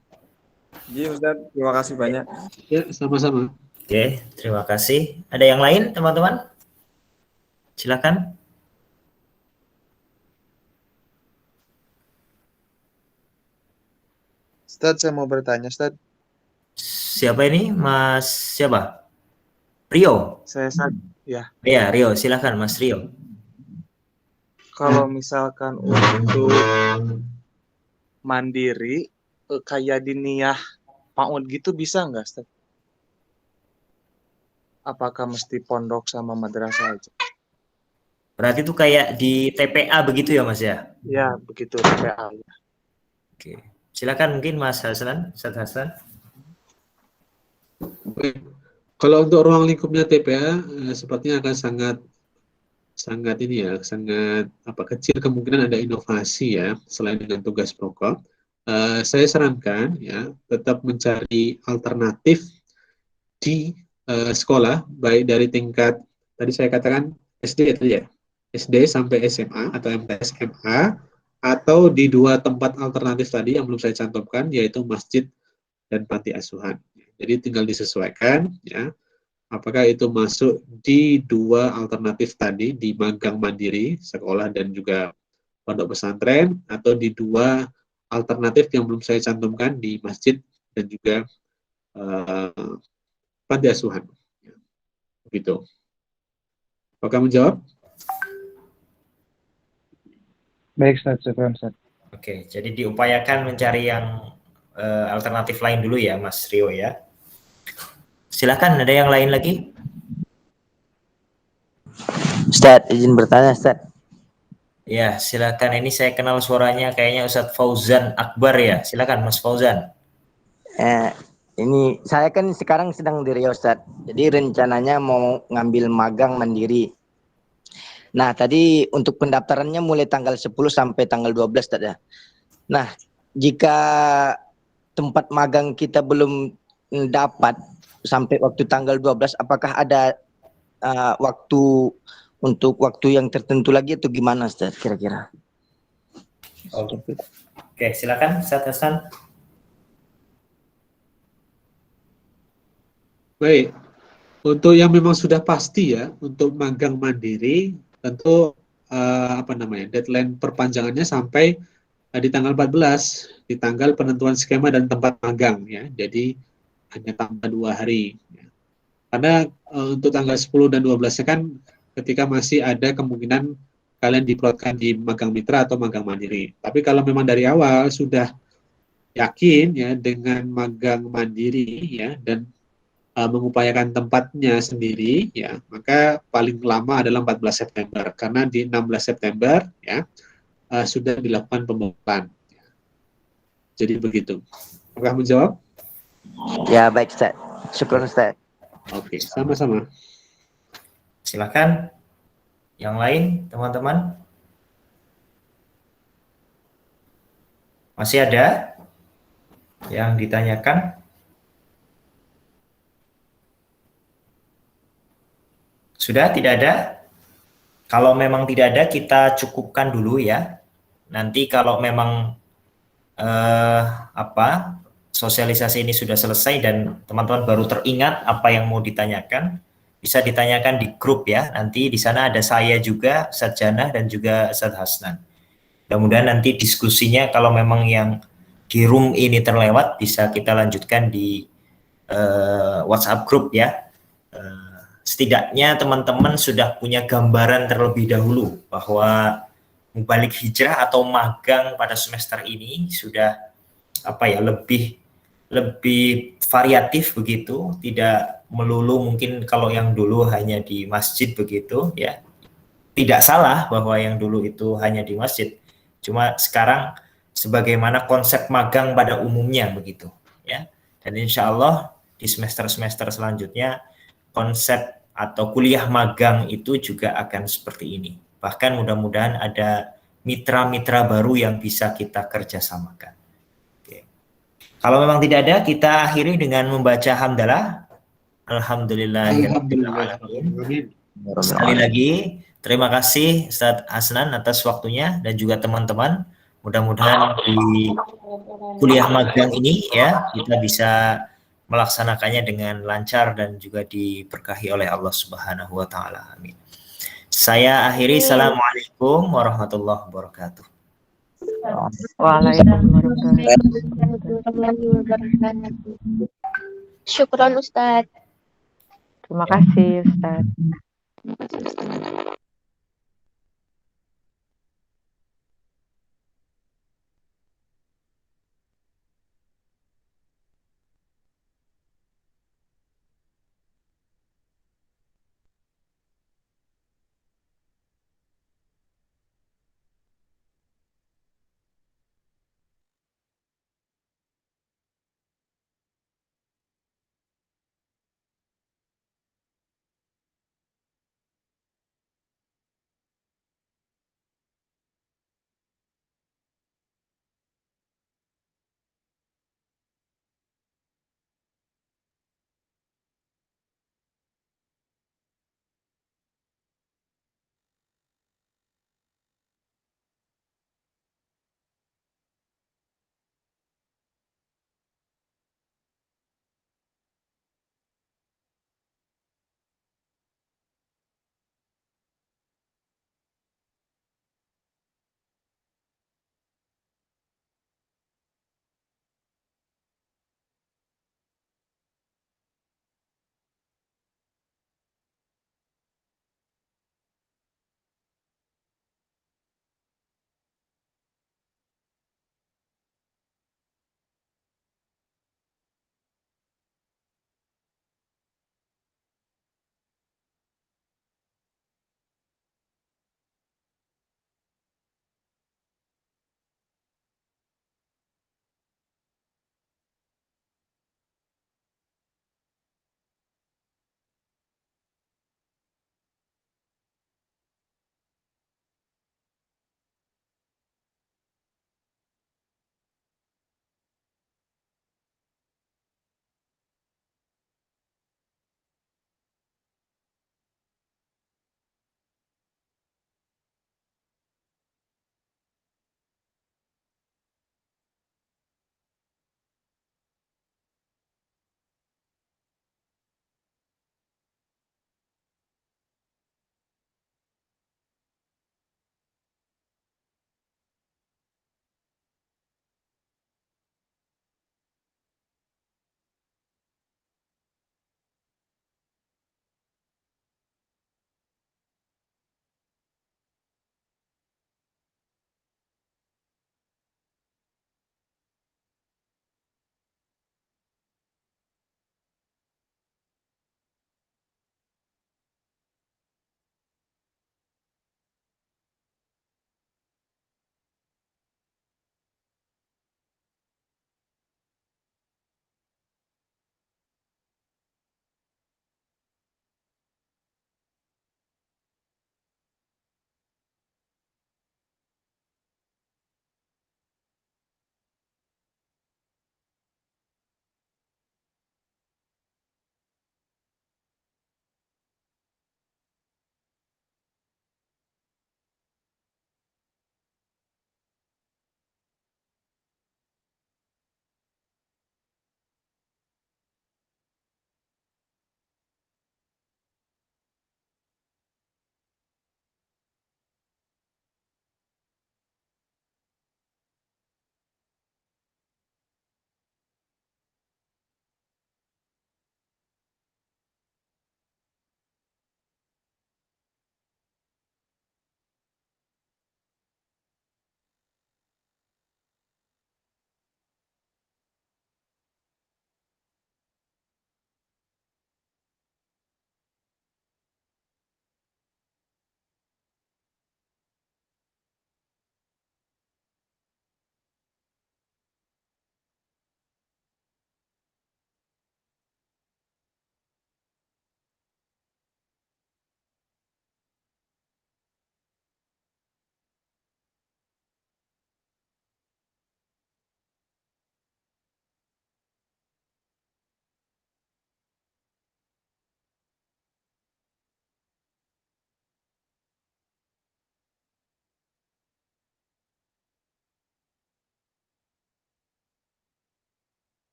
Iya Ustaz, terima kasih banyak. Ya, sama-sama. Oke, terima kasih. Ada yang lain teman-teman? Silakan. Ustaz, saya mau bertanya, Ustaz. Siapa ini? Mas siapa? Rio? Ya. Ya, Rio. Silakan Mas Rio. kalau misalkan untuk mandiri kayak diniyah PAUD gitu bisa nggak, Ustaz? Apakah mesti pondok sama madrasah aja? Berarti itu kayak di TPA begitu ya Mas ya? Ya, begitu TPA. Oke. Silakan mungkin Mas Hasan, Ustaz Hasan. Kalau untuk ruang lingkupnya TPA sepertinya akan sangat ini ya, sangat kecil kemungkinan ada inovasi ya selain dengan tugas pokok. Saya sarankan ya tetap mencari alternatif di sekolah, baik dari tingkat tadi saya katakan SD tadi ya, SD sampai SMA atau MTS SMA, atau di dua tempat alternatif tadi yang belum saya cantumkan, yaitu masjid dan panti asuhan. Jadi tinggal disesuaikan ya, apakah itu masuk di dua alternatif tadi, di magang mandiri sekolah dan juga pondok pesantren, atau di dua alternatif yang belum saya cantumkan, di masjid dan juga panti asuhan. Begitu. Apakah menjawab? Baik, Ustaz. Syukran, Ustaz. Oke, jadi diupayakan mencari yang alternatif lain dulu ya, Mas Rio ya. Silakan, ada yang lain lagi? Ustaz, izin bertanya, Ustaz. Ya, silakan. Ini saya kenal suaranya, kayaknya Ustadz Fauzan Akbar ya. Silakan, Mas Fauzan. Ini saya kan sekarang sedang di Riau, Ustaz. Jadi rencananya mau ngambil magang mandiri. Nah, tadi untuk pendaftarannya mulai tanggal 10 sampai tanggal 12, Ustaz ya. Nah, jika tempat magang kita belum dapat sampai waktu tanggal 12, apakah ada waktu untuk waktu yang tertentu lagi atau gimana, Ustaz, kira-kira? Oke, silakan Ustaz Hasan. Baik, untuk yang memang sudah pasti ya, untuk magang mandiri, tentu deadline perpanjangannya sampai di tanggal 14, di tanggal penentuan skema dan tempat magang ya. Jadi hanya tambah 2 hari. Ya. Karena untuk tanggal 10 dan 12-nya kan ketika masih ada kemungkinan kalian diplotkan di magang mitra atau magang mandiri. Tapi kalau memang dari awal sudah yakin ya dengan magang mandiri ya dan mengupayakan tempatnya sendiri ya, maka paling lama adalah 14 September karena di 16 September ya sudah dilakukan pembekalan. Jadi begitu. Apakah menjawab? Ya, baik, Ustaz. Syukur, Ustaz. Oke, sama-sama. Silakan. Yang lain, teman-teman? Masih ada yang ditanyakan? Sudah tidak ada? Kalau memang tidak ada, kita cukupkan dulu ya. Nanti kalau memang sosialisasi ini sudah selesai dan teman-teman baru teringat apa yang mau ditanyakan, bisa ditanyakan di grup ya. Nanti di sana ada saya juga, Ustadz Janah dan juga Ustadz Hasnan. Mudah-mudahan nanti diskusinya kalau memang yang di room ini terlewat bisa kita lanjutkan di WhatsApp group ya. Setidaknya teman-teman sudah punya gambaran terlebih dahulu bahwa mubalik hijrah atau magang pada semester ini sudah lebih variatif begitu, tidak melulu mungkin kalau yang dulu hanya di masjid begitu ya. Tidak salah bahwa yang dulu itu hanya di masjid. Cuma sekarang sebagaimana konsep magang pada umumnya begitu ya. Dan insya Allah di semester-semester selanjutnya konsep atau kuliah magang itu juga akan seperti ini. Bahkan mudah-mudahan ada mitra-mitra baru yang bisa kita kerjasamakan. Oke. Kalau memang tidak ada, kita akhiri dengan membaca hamdalah. Alhamdulillahirrahmanirrahim. Sekali lagi, terima kasih Ustadz Hasnan atas waktunya dan juga teman-teman. Mudah-mudahan di kuliah magang ini ya kita bisa melaksanakannya dengan lancar dan juga diberkahi oleh Allah Subhanahu wa taala. Amin. Saya akhiri. Assalamualaikum warahmatullahi wabarakatuh. Waalaikumsalam warahmatullahi wabarakatuh. Syukron, Ustaz. Terima kasih, Ustaz. Terima kasih, Ustaz.